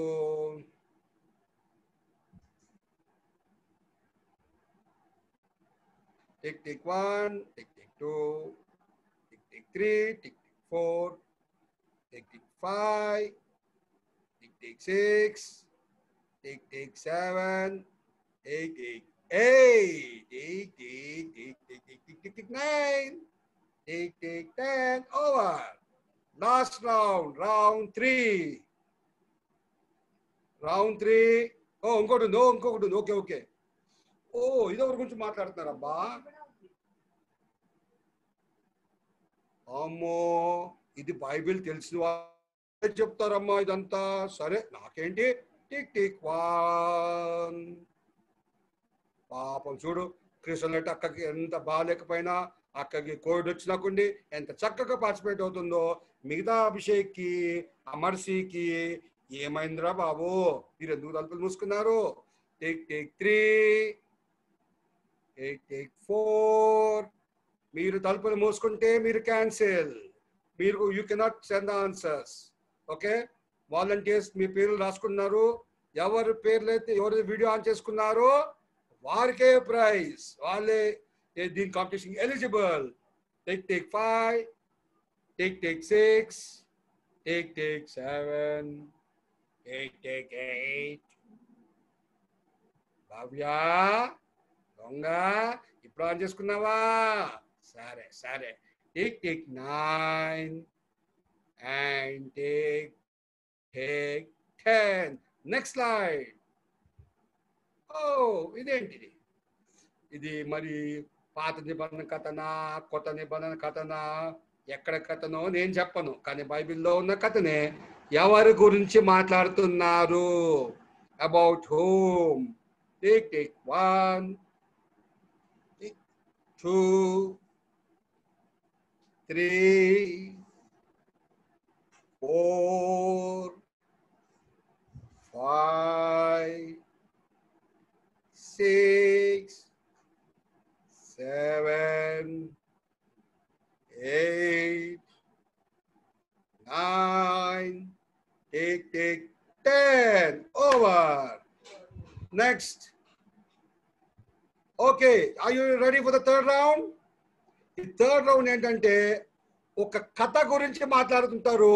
S11: Tick tick 1, tick tick 2, tick tick 3, tick tick 4, tick tick 5, tick tick 6, tick tick 7, tick tick 8, tick tick tick tick tick tick tick tick 9, tick tick 10. Over. Last round, round 3. Round 3. Oh, ఇంకోటి ఉంది. Okay. ఓ, ఇది ఎవరి గురించి మాట్లాడుతున్నారబ్బా? అమ్మో, ఇది Bible తెలిసిన వాళ్ళు చెప్తారమ్మా ఇదంతా. సరే, నాకేంటి? Tick tick 1. పాపం చూడు, క్రిస్టల్ అక్కకి ఎంత బాగాలేకపోయినా అక్కకి కోవిడ్ వచ్చినాకుండి ఎంత చక్కగా పార్టిసిపేట్ అవుతుందో. మిగతా అభిషేక్కి, అమర్సీకి ఏమైందిరా బాబు, మీరు ఎందుకు తలుపులు మూసుకున్నారు? Tick tick 3, tick tick 4. మీరు తలుపులు మూసుకుంటే మీరు cancel. You cannot send the answers. Okay, volunteers మీ పేర్లు రాసుకున్నారు. ఎవరి పేర్లు అయితే ఎవరు వీడియో ఆన్ చేసుకున్నారో వారికే ప్రైజ్. వాళ్ళే దీని competition eligible. Tick tick 5, tick tick 6, tick tick 7, tick tick 8. Bhavya, దొంగ, ఇప్పుడు ఆన్ చేసుకున్నావా? సరే. Tick tick 9 and tick tick 10. Next slide. ఓ, ఇదేంటిది? ఇది మరి పాత నిబంధన కథనా, కొత్త నిబంధన కథనా, ఎక్కడ కథనో నేను చెప్పను, కానీ బైబిల్లో ఉన్న కథనే. ఎవరి గురించి మాట్లాడుతున్నారు? About whom? Tick tick 1, 2, 3, 4, 5, 6, 7, 8, 9, tick, tick, 10. Over. Next. Okay, are you ready for the third round? ఈ థర్డ్ రౌండ్ ఏంటంటే ఒక కథ గురించి మాట్లాడుతుంటారు.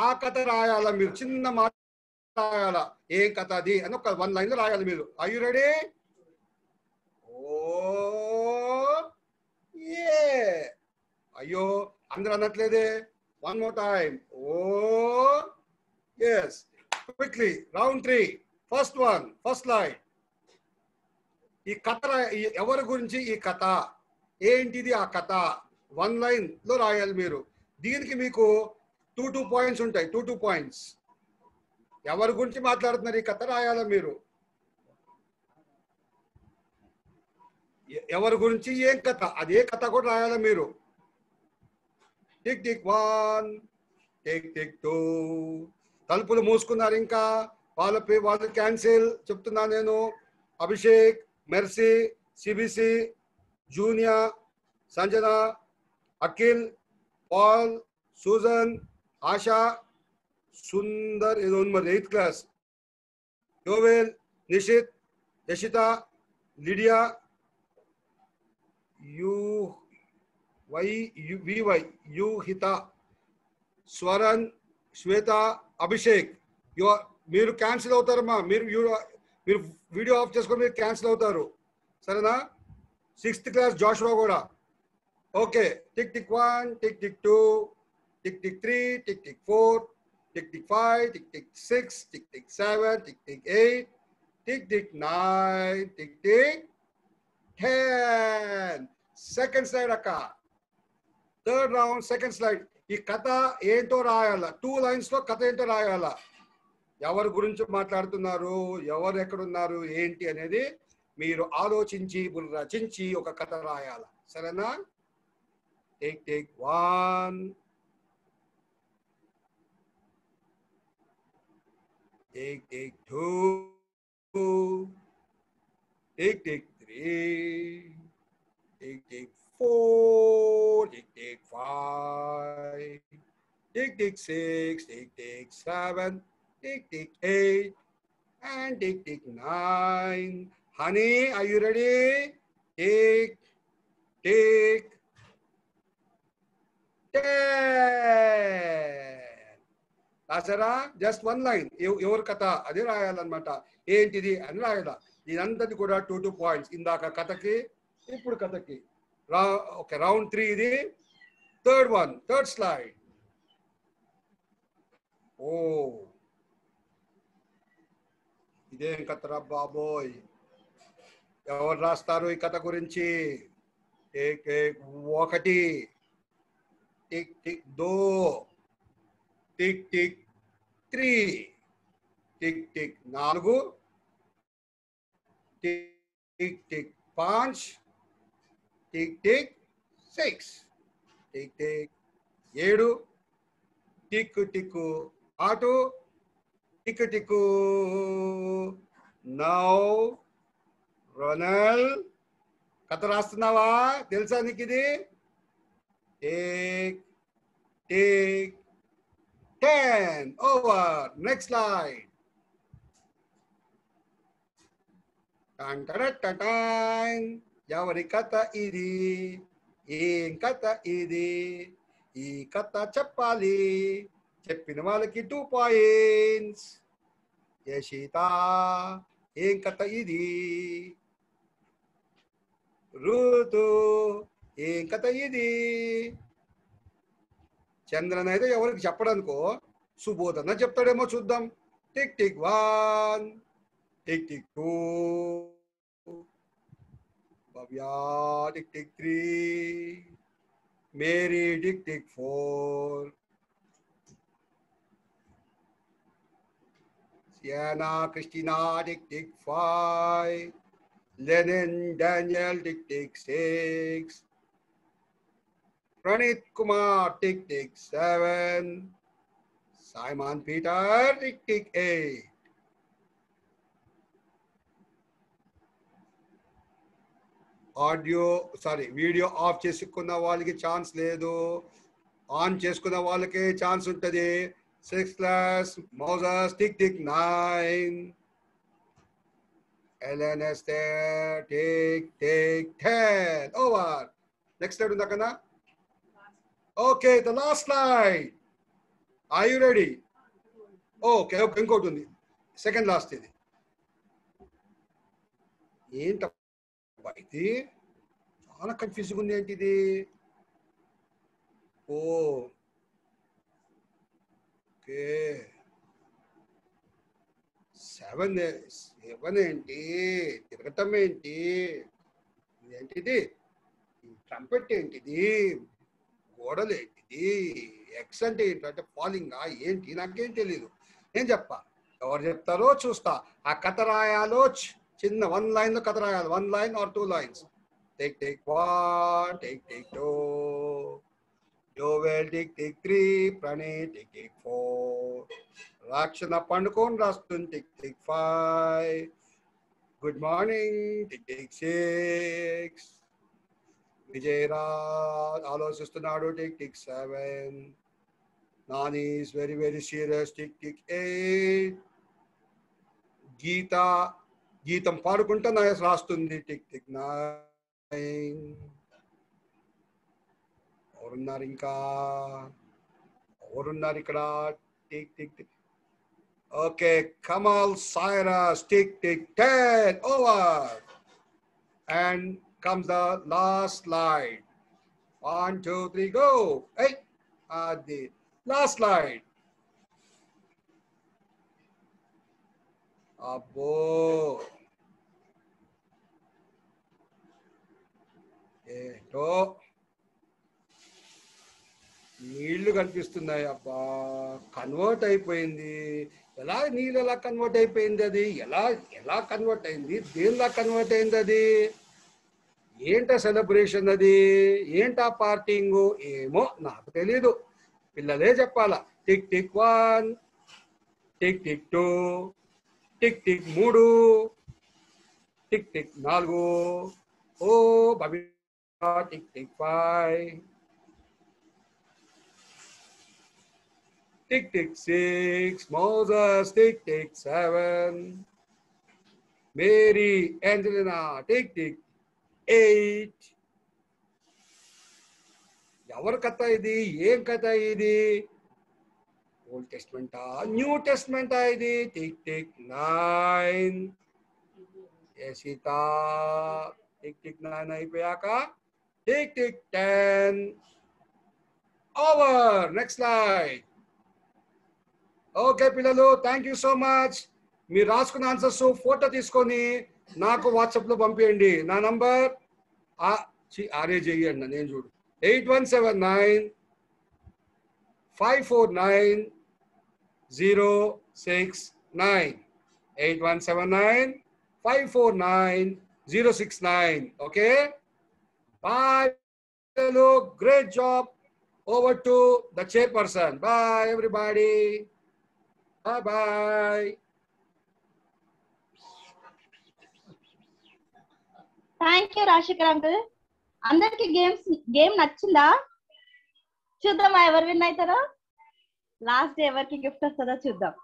S11: ఆ కథ రాయాల మీరు, చిన్న మాట రాయాల. ఏం కథ అది అని ఒక 1 లైన్ లో రాయాలి మీరు. Are you ready? అయ్యో, అందరూ అనట్లేదే. One more time. Oh, yes. Quickly. Round 3. First one. First line. ఈ కథ ఎవరి గురించి ఈ కథ? ఏంటిది ఆ కథ? 1 లైన్ లో రాయాలి మీరు. దీనికి మీకు 2 పాయింట్స్ ఉంటాయి. 2 పాయింట్స్. ఎవరి గురించి మాట్లాడుతున్నారు ఈ కథ రాయాలి మీరు. ఎవరి గురించి ఏం కథ, అదే కథ కూడా రాయాలి మీరు. Tick tick 1, tick tick 2. తలుపులు మూసుకున్నారు ఇంకా. వాళ్ళు క్యాన్సిల్ చెప్తున్నా నేను. Abhishek, Mercy, CBC, Junia, Sanjana, Akhil, Paul, Susan, Asha, Sundar, ఏదో మరి 8th class, Yovel, Nishith, Yashitha, Lydia, Yuhitha, Swaran, Shweta, Abhishek. మీరు క్యాన్సిల్ అవుతారమ్మా. మీరు వీడియో ఆఫ్ చేసుకొని మీరు క్యాన్సిల్ అవుతారు, సరేనా? 6th క్లాస్ జాషువా కూడా. Okay, tick tick 1, tick tick 2, tick tick 3, tick tick 4, tick tick 5, tick tick 6, tick tick 7, tick tick 8, tick tick 9, tick tick 10. Second slide అక్క. Third round second slide. ఈ కథ ఏంటో రాయాల. 2 lines లో కథ ఏంటో రాయాల. ఎవరి గురించి మాట్లాడుతున్నారు, ఎవరు ఎక్కడున్నారు, ఏంటి అనేది మీరు ఆలోచించి రచించి ఒక కథ రాయాల, సరేనా? Take one. Take two. Take three. Take four. Take five. Take six. Take seven. Take eight. And take nine. Honey, are you ready? Take 10. రాసారా? Just one line. ఎవరు కథ అది రాయాలన్నమాట. ఏంటిది అని రాయాల. దీనంతటి కూడా 2 పాయింట్స్. ఇందాక కథకి ఇప్పుడు కథకి. ఓకే, రౌండ్ 3 ఇది. Third slide. ఓ, ఇదేం కథరా బాబోయ్. ఎవరు రాస్తారు ఈ కథ గురించి? ఒకటి. Tick 2. Tick 3. Tick 4. Tick 5. Tick 6. Tick 7. Tick 8. Tick now. Ronald, కథ రాస్తున్నావా? తెలుసా నీకు ఇది? టేక్ 10. ఓవర్. Next slide. ఎవరి కథ ఇది? ఏం కథ ఇది? ఈ కథ చెప్పాలి. చెప్పిన వాళ్ళకి 2 పాయింట్స్. యశిత, ఏం కథ ఇది? ఋతు, ఏం కథ ఇది? చంద్రన్ అయితే ఎవరికి చెప్పడానికో, సుబోధన చెప్తాడేమో చూద్దాం. Tick 1. Tick 2. Bhavya tick 3. Mary tick 4. Sienna, Christina, tick 5. Lenin, Daniel, tick 6. Pranit Kumar, tick 7. Simon Peter, tick 8. Video of చేసుకున్న వాళ్ళకి ఛాన్స్ లేదు. ఆన్ చేసుకున్న వాళ్ళకి ఛాన్స్ ఉంటుంది. 6th class, Moses, tick 9. Ellen Esther, tick 10. Over. Next slide unda kana? Okay, the last slide. Are you ready? Okay, inkoti undi. Second last idi. ఏంటబ్బా ఇది? చాలా confusing ఉంది. ఏంటి ఇది? ఓ, ఓకే. 7 ఏంటి? తిరగటం ఏంటి? ఏంటిది? ట్రంపెట్ ఏంటిది? గోడలు ఏంటిది? ఎక్స్ అంటే ఏంటంటే ఫాలింగ్ ఏంటి? నాకేం తెలీదు. నేను చెప్పా, ఎవరు చెప్తారో చూస్తా. ఆ కథ రాయాలో చిన్న 1 లైన్ లో కథ రాయాలి. 1 line or 2 lines. Take 1. Take 2. Joel, tick 3. Pranay, tick 4. Rakshana Pandukon Rastun, tick 5. Good morning, tick 6. Vijay Raj, Alosistunadu, tick 7. Nani is very, very serious, tick 8. Geetam Padukunta Nayas Rastundi, tick 9. ఎవరున్నారు ఇంకా? ఎవరున్నారు ఇక్కడ? Tick. Okay, Kamal Cyrus, tick 10. Over. And comes the last slide. 1 2 3 go. అది last slide. అబ్బో, ఏంటో నీళ్లు కనిపిస్తున్నాయి. అబ్బా, కన్వర్ట్ అయిపోయింది. నీళ్ళు ఎలా కన్వర్ట్ అయిపోయింది? అది ఎలా కన్వర్ట్ అయింది? దేనిలా కన్వర్ట్ అయింది? అది ఏంటా సెలబ్రేషన్ అది, ఏంటా పార్టింగ్ ఏమో నాకు తెలీదు, పిల్లలే చెప్పాలా. Tick tick 1, tick tick 2, tick tick 3, tick tick 4, ఓ బబి tick tick 5, tick tick 6, Moses tick tick 7, Mary Angelina tick tick 8. ఎవరి కథ ఇది, ఏం కథ ఇది, ఓల్డ్ టెస్ట్మెంటా న్యూ టెస్ట్మెంటా ఇది? Tick tick 9, Yashitha tick tick 9 అయిపోయాక tick tick 10, over. Next slide. Okay పిల్లలు, థ్యాంక్ యూ సో మచ్. మీరు రాసుకున్న ఆన్సర్స్ ఫోటో తీసుకొని నాకు వాట్సాప్లో పంపించండి. నా నంబర్ ఆరే చెయ్యండి, నేను చూడు 8179-549-069. 8179-549-069. Okay, boy. Great job. Over to the chairperson. Bye everybody. Bye bye.
S4: Thank you Rajasekhar uncle. అందరికి గేమ్ నచ్చిందా? చూద్దామా ఎవరు విన్ అవుతారో. లాస్ట్ డే ఎవరికి గిఫ్ట్ వస్తుందో చూద్దాం.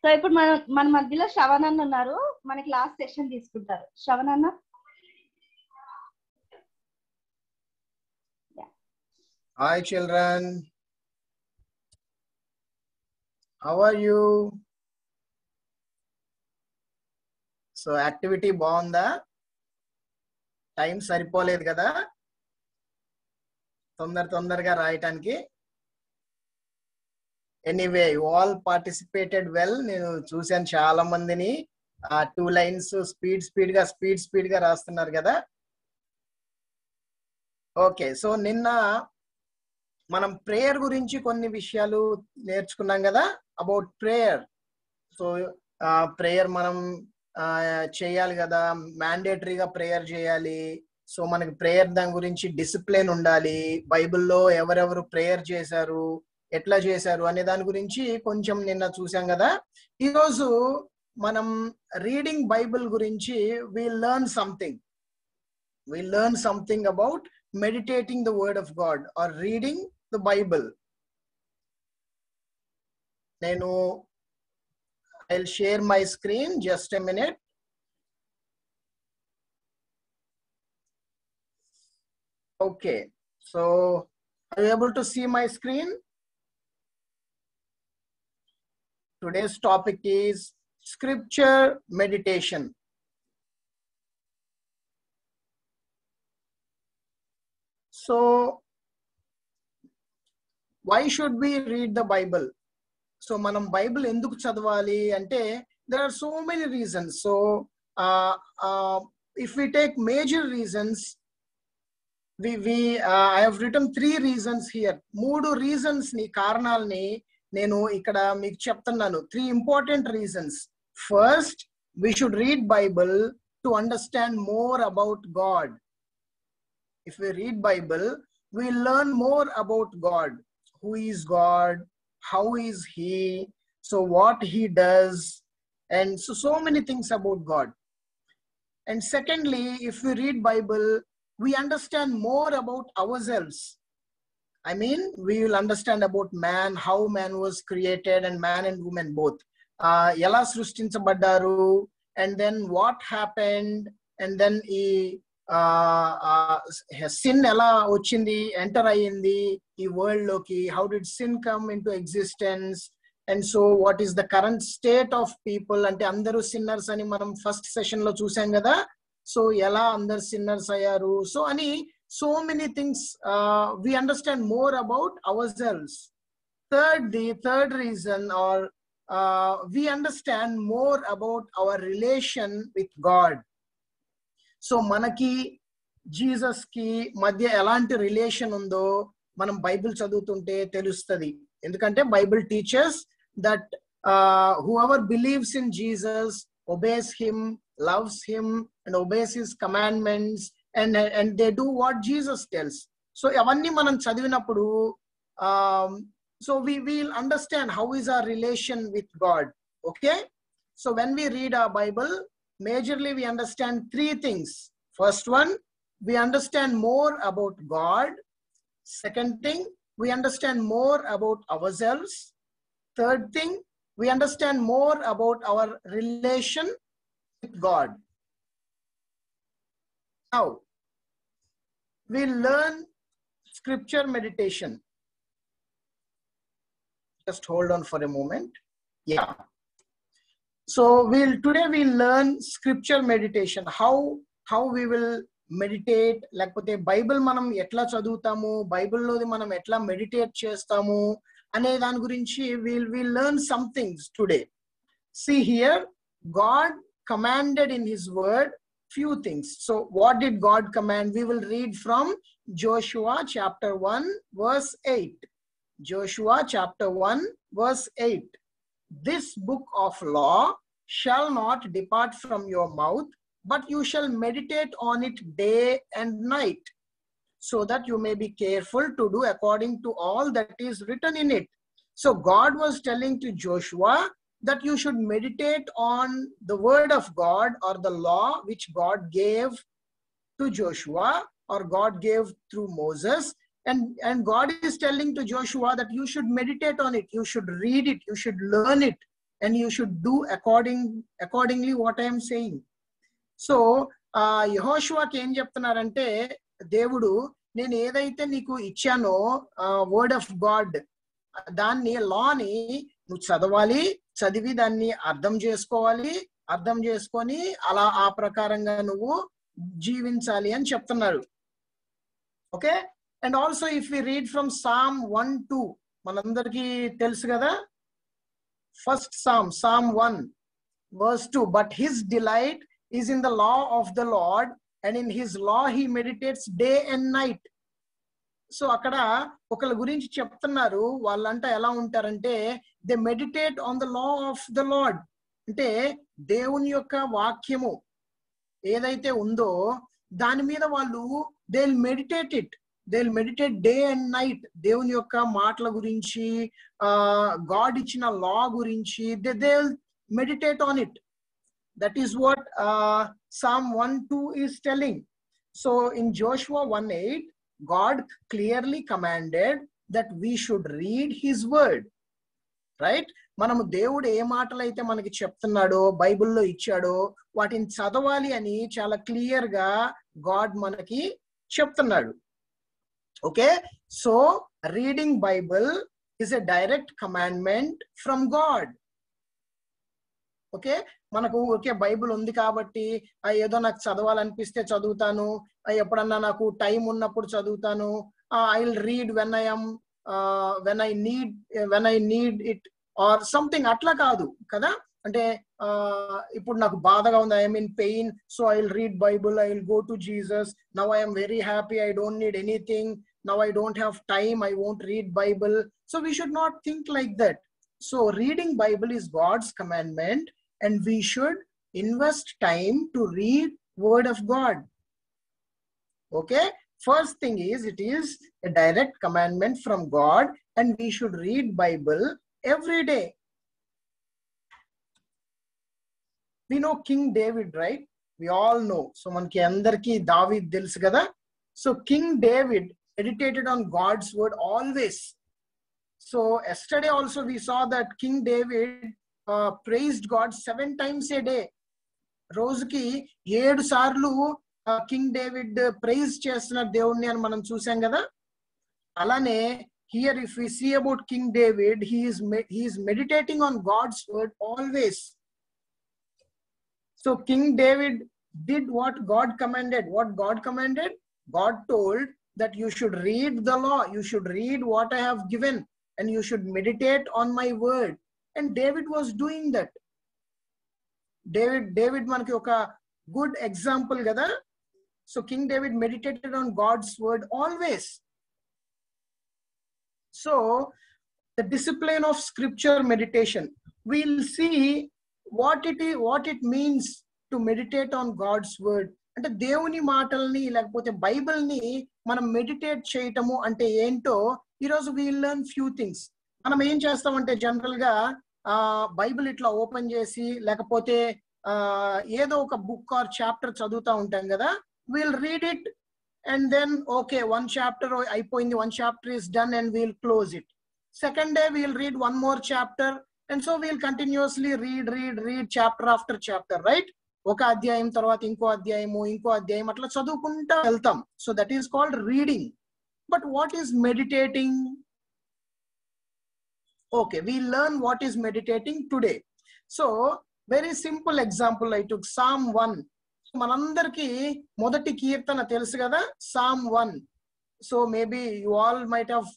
S4: సో ఇప్పుడు మన మధ్యలో శ్రవణ్ అన్న ఉన్నారు, మనకి లాస్ట్ సెషన్ తీసుకుంటారు. శ్రవణ్ అన్న.
S12: Hi children, how are you? So activity బాగుందా? టైం సరిపోలేదు కదా తొందరగా రాయటానికి. Anyway you all participated well. నేను చూశాను చాలా మందిని 2 లైన్స్ స్పీడ్ గా రాస్తున్నారు కదా. ఓకే, సో నిన్న మనం ప్రేయర్ గురించి కొన్ని విషయాలు నేర్చుకున్నాం కదా, అబౌట్ ప్రేయర్. సో ప్రేయర్ మనం చేయాలి కదా, మ్యాండేటరీగా ప్రేయర్ చేయాలి. సో మనకి ప్రేయర్ దాని గురించి డిసిప్లిన్ ఉండాలి. బైబిల్లో ఎవరెవరు ప్రేయర్ చేశారు, ఎట్లా చేశారు అనే దాని గురించి కొంచెం నిన్న చూసాం కదా. ఈరోజు మనం రీడింగ్ బైబిల్ గురించి we learn something about meditating the word of God or reading the Bible. I'll share my screen, just a minute. Okay, so are you able to see my screen? Today's topic is scripture meditation. So why should we read the Bible? So manam Bible enduku chadavali ante there are so many reasons. So if we take major reasons, I have written 3 reasons here. 3 reasons ni karanalni nenu ikkada meeku cheptunnanu. 3 important reasons. First, we should read Bible to understand more about God. If we read Bible, we learn more about God. Who is God? How is He? So what He does, and so many things about God. And secondly, if we read Bible, we understand more about ourselves. I mean, we will understand about man, how man was created, and man and woman both. Ela srushtinchabaddaru, and then what happened, and then sin ela ochindi, enter ayindi ee world loki. How did sin come into existence? And so what is the current state of people? Ante andaru sinners ani manam first session lo chusam kada. So ela andaru sinners ayaru. So ani so many things we understand more about ourselves. The third reason, or we understand more about our relation with God. So manaki Jesus ki madhya elanti relation undo మనం Bible చదువుతుంటే తెలుస్తుంది. ఎందుకంటే Bible teaches that whoever believes in Jesus, obeys him, loves him, and obeys his commandments, and they do what Jesus tells. So avanni manam chadivinappudu so we will understand how is our relation with God. Okay, so when we read our Bible, majorly we understand three things. First one, we understand more about God. Second thing, we understand more about ourselves. Third thing, we understand more about our relation with God. Now, we'll learn scripture meditation. Just hold on for a moment. Yeah. So today we'll learn scripture meditation. How we will meditate, లేకపోతే Bible మనం ఎట్లా చదువుతాము, బైబిల్లోది మనం ఎట్లా meditate చేస్తాము అనే దాని గురించి we'll learn some things today. See here, God commanded in his word few things. So what did God command? We will read from Joshua chapter 1 verse 8. Joshua chapter 1 verse 8. This book of law shall not depart from your mouth, but you shall meditate on it day and night, so that you may be careful to do according to all that is written in it. So God was telling to Joshua that you should meditate on the word of God, or the law which God gave to Joshua, or God gave through Moses. And God is telling to Joshua that you should meditate on it, you should read it, you should learn it, and you should do accordingly what I am saying. So యెహోషువాకి ఏం చెప్తున్నారంటే, దేవుడు నేను ఏదైతే నీకు ఇచ్చానో word of God, దాన్ని లాని నువ్వు చదవాలి, చదివి దాన్ని అర్థం చేసుకోవాలి, అర్థం చేసుకొని అలా ఆ ప్రకారంగా నువ్వు జీవించాలి అని చెప్తున్నారు. Okay, and also if we read from Psalm 1:2, మనందరికీ తెలుసు కదా. First Psalm 1 verse 2, but his delight is in the law of the Lord, and in his law he meditates day and night. So అక్కడ ఒకళ్ళ గురించి చెప్తున్నారు, వాళ్ళంతా ఎలా ఉంటారంటే they meditate on the law of the lord, అంటే దేవుని యొక్క వాక్యము ఏదైతే ఉందో దాని మీద వాళ్ళు they will meditate day and night. దేవుని యొక్క మాటల గురించి, గాడ్ ఇచ్చిన లా గురించి they will meditate on it. That is what Psalm 1:2 is telling. So in Joshua 1:8, God clearly commanded that we should read his word. Right? మనము దేవుడు ఏ మాటలు అయితే మనకి చెప్తున్నాడో, బైబిల్లో ఇచ్చాడో వాటిని చదవాలి అని చాలా క్లియర్ గా గాడ్ మనకి చెప్తున్నాడు. Okay, so reading Bible is a direct commandment from God. Okay, మనకు ఓకే బైబిల్ ఉంది కాబట్టి ఏదో నాకు చదవాలనిపిస్తే చదువుతాను, ఎప్పుడన్నా నాకు టైం ఉన్నప్పుడు చదువుతాను, I will read when I need it or something, అట్లా కాదు కదా. అంటే ఇప్పుడు నాకు బాధగా ఉంది, I mean pain, so I will read Bible, I will go to Jesus. Now I am very happy, I don't need anything, now I don't have time, I won't read Bible. So we should not think like that. So reading Bible is God's commandment, and we should invest time to read word of God. Okay, first thing is it is a direct commandment from God, and we should read Bible every day. We know King David, right? We all know. So manki andarki David telusu kada. So King David meditated on God's word always. So yesterday also we saw that King David praised God 7 times a day. రోజుకి 7 సార్లు king David praise చేస్తున్న దేవుణ్ణి అని మనం చూసాం కదా. అలానే here if we see about king David, he is meditating on God's word always. So King David did what God commanded. What God commanded? God told that you should read the law, you should read what I have given, and you should meditate on my word. And David was doing that. David manaki oka good example kada. So King David meditated on God's word always. So the discipline of scripture meditation, we'll see what it means to meditate on God's word అంటే దేవుని మాటల్ని లేకపోతే బైబిల్ని మనం meditate చేయటము అంటే ఏంటో ఈరోజు వీల్ లెర్న్ ఫ్యూ థింగ్స్. మనం ఏం చేస్తామంటే జనరల్ గా బైబిల్ ఇట్లా ఓపెన్ చేసి లేకపోతే ఏదో ఒక బుక్ ఆర్ చాప్టర్ చదువుతా ఉంటాం కదా. We'll read it and then okay, 1 chapter అయిపోయింది, 1 chapter is done and we'll close it. Second day we'll read 1 more chapter and so we'll continuously read chapter after chapter, right? ఒక అధ్యాయం తర్వాత ఇంకో అధ్యాయం అట్లా చదువుకుంటా వెళ్తాం. So that is called reading. But what is meditating? Okay, we learn what is meditating today. So very simple example I took Psalm 1. మనందరికి మొదటి కీర్తన తెలుసు కదా, Psalm 1. So maybe you all might have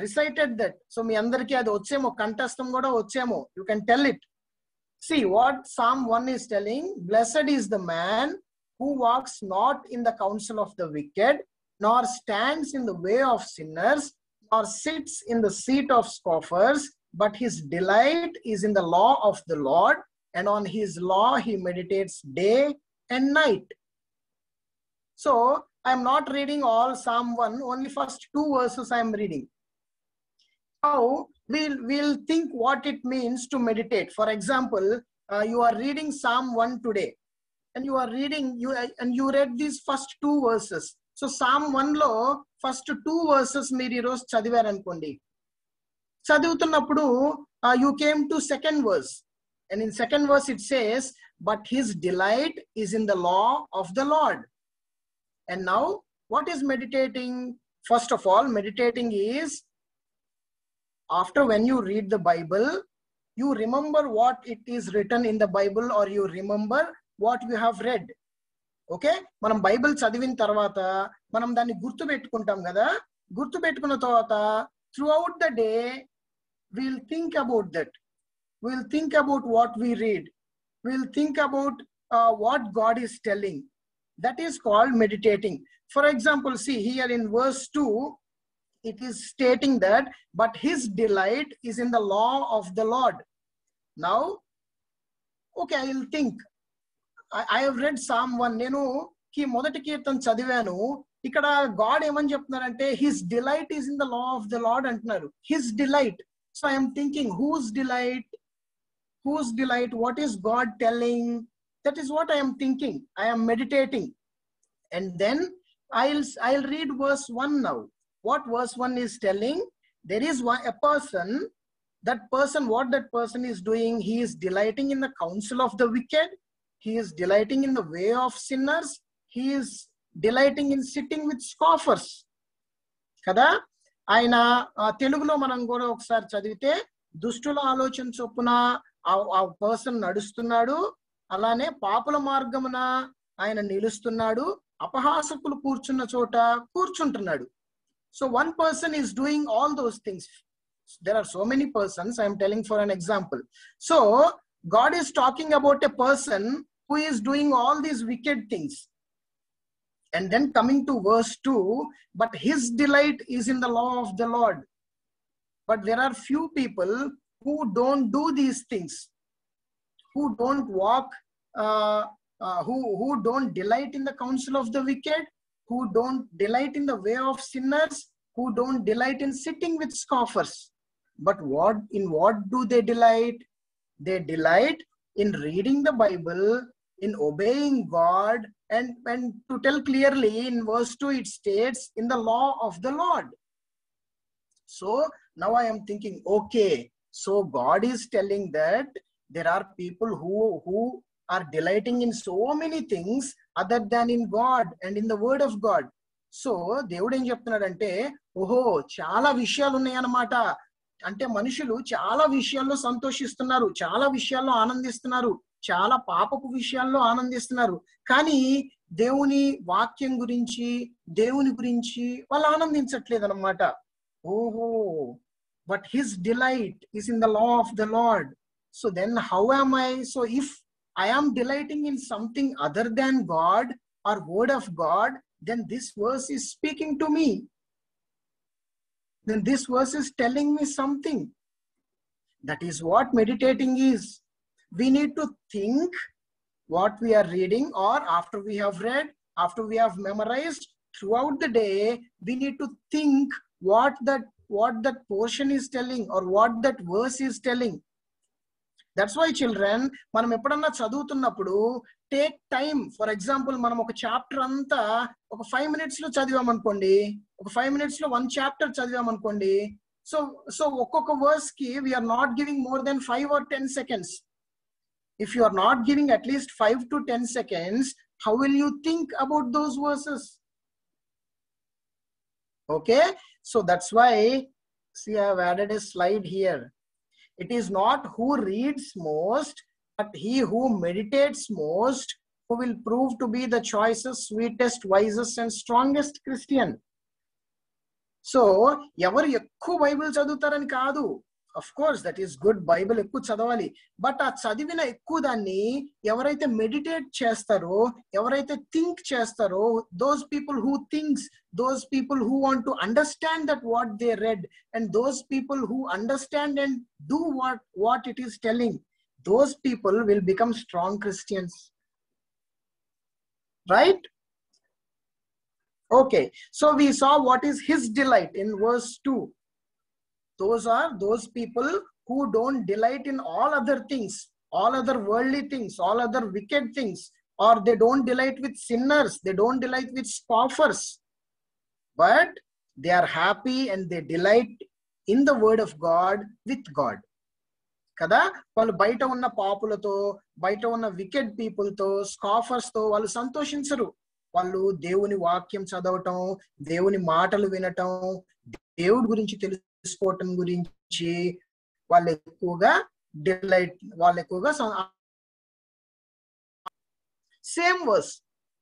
S12: recited that. సో మీ అందరికీ అది వచ్చేమో, కంఠస్థం కూడా వచ్చేమో. You can tell it. See what Psalm 1 is telling. Blessed is the man who walks not in the counsel of the wicked, nor stands in the way of sinners, nor sits in the seat of scoffers, but his delight is in the law of the Lord, and on his law he meditates day and night. So I am not reading all Psalm 1, only first 2 verses I am reading. Now we'll think what it means to meditate. For example, you are reading Psalm 1 today, and you read these first 2 verses. So Psalm 1 lo first 2 verses మీరు ఈ రోజు చదివారు అనుకోండి. చదువుతున్నప్పుడు you came to second verse, and in second verse it says, but his delight is in the law of the Lord. And now what is meditating? First of all, meditating is after when you read the Bible, you remember what it is written in the Bible, or you remember what you have read. Okay, మనం Bible చదివిన తర్వాత మనం దాన్ని గుర్తు పెట్టుకుంటాం కదా. గుర్తు పెట్టుకున్న తర్వాత throughout the day we'll think about that. We'll think about what we read. We'll think about what God is telling. That is called meditating. For example, see here in verse 2, it is stating that, but his delight is in the law of the Lord. Now, okay, I will think. I have read Psalm 1. నేను ఈ మొదటి కీర్తన చదివాను. ఇక్కడ God ఏమని చెప్తున్నారంటే his delight is in the law of the Lord అంటున్నారు. His delight. So I am thinking, whose delight? Whose delight? What is God telling? That is what I am thinking. I am meditating. And then I'll read verse 1 now. What verse 1 is telling? There is a person. What that person is doing, he is delighting in the counsel of the wicked. He is delighting in the way of sinners. He is delighting in sitting with scoffers. కదా ఆయన తెలుగులో మనం కూడా ఒకసారి చదివితే, దుష్టుల ఆలోచన చొప్పున ఆ పర్సన్ నడుస్తున్నాడు, అలానే పాపుల మార్గమున ఆయన నిలుస్తున్నాడు, అపహాసకులు కూర్చున్న చోట కూర్చుంటున్నాడు. So one person is doing all those things. There are so many persons. I am telling for an example. So God is talking about a person who is doing all these wicked things. And then coming to verse 2, but his delight is in the law of the Lord. But there are few people who don't do these things, who don't walk, who don't delight in the counsel of the wicked, who don't delight in the way of sinners, who don't delight in sitting with scoffers. But in what do they delight? They delight in reading the Bible, in obeying God, and to tell clearly in verse 2 it states, in the law of the Lord. So now I am thinking, okay, so God is telling that there are people who are delighting in so many things other than in God and in the word of God. So దేవుడు ఏం చెప్తున్నాడంటే, ఓహో చాలా విషయాలు ఉన్నాయన్నమాట. అంటే మనుషులు చాలా విషయాల్లో సంతోషిస్తున్నారు, చాలా విషయాల్లో ఆనందిస్తున్నారు, చాలా పాపపు విషయాల్లో ఆనందిస్తున్నారు, కానీ దేవుని వాక్యం గురించి, దేవుని గురించి వాళ్ళు ఆనందించట్లేదు అన్నమాట. ఓహో, but his delight is in the law of the Lord. So then how am I? So if I am delighting in something other than God or word of God, then this verse is speaking to me. Then this verse is telling me something. That is what meditating is. We need to think what we are reading, or after we have read, after we have memorized, throughout the day, we need to think what that portion is telling or what that verse is telling. That's why children, మనం ఎప్పుడన్నా చదువుతున్నప్పుడు take time. For example మనం ఒక chapter అంతా ఒక 5 minutes లో చదివామనుకోండి, ఒక 5 minutes లో 1 chapter చదివామనుకోండి, సో ఒక్కొక్క వర్స్ కి we're not giving more than 5 or 10 seconds. If you are not giving at least 5 to 10 seconds, how will you think about those verses? Okay, so that's why, see, I have added a slide here. It is not who reads most, but he who meditates most who will prove to be the choicest, sweetest, wisest and strongest Christian. So ఎవరు ఎక్కువ Bible చదువుతారని కాదు. Of course, that is good. Bible ఎక్కువ చదవాలి. But ఆ చదివిన ఎక్కువ దాన్ని ఎవరైతే మెడిటేట్ చేస్తారో, ఎవరైతే థింక్ చేస్తారో, those people who thinks, those people who want to understand that what they read, and those people who understand and do what it is telling, those people will become strong Christians. Right? Okay, so we saw what is his delight in verse 2. Those are those people who don't delight in all other things, all other worldly things, all other wicked things, or they don't delight with sinners, they don't delight with scoffers, but they are happy and they delight in the word of God with God. Kada వాళ్ళు బయట ఉన్న పాపులతో, బయట ఉన్న wicked people తో, scoffers తో వాళ్ళు సంతోషించరు. వాళ్ళు దేవుని వాక్యం చదవటం, దేవుని మాటలు వినటం, దేవుడి గురించి తెలుసుకోవటం గురించి వాళ్ళు ఎక్కువగా డిలైట్, వాళ్ళు ఎక్కువగా same verse.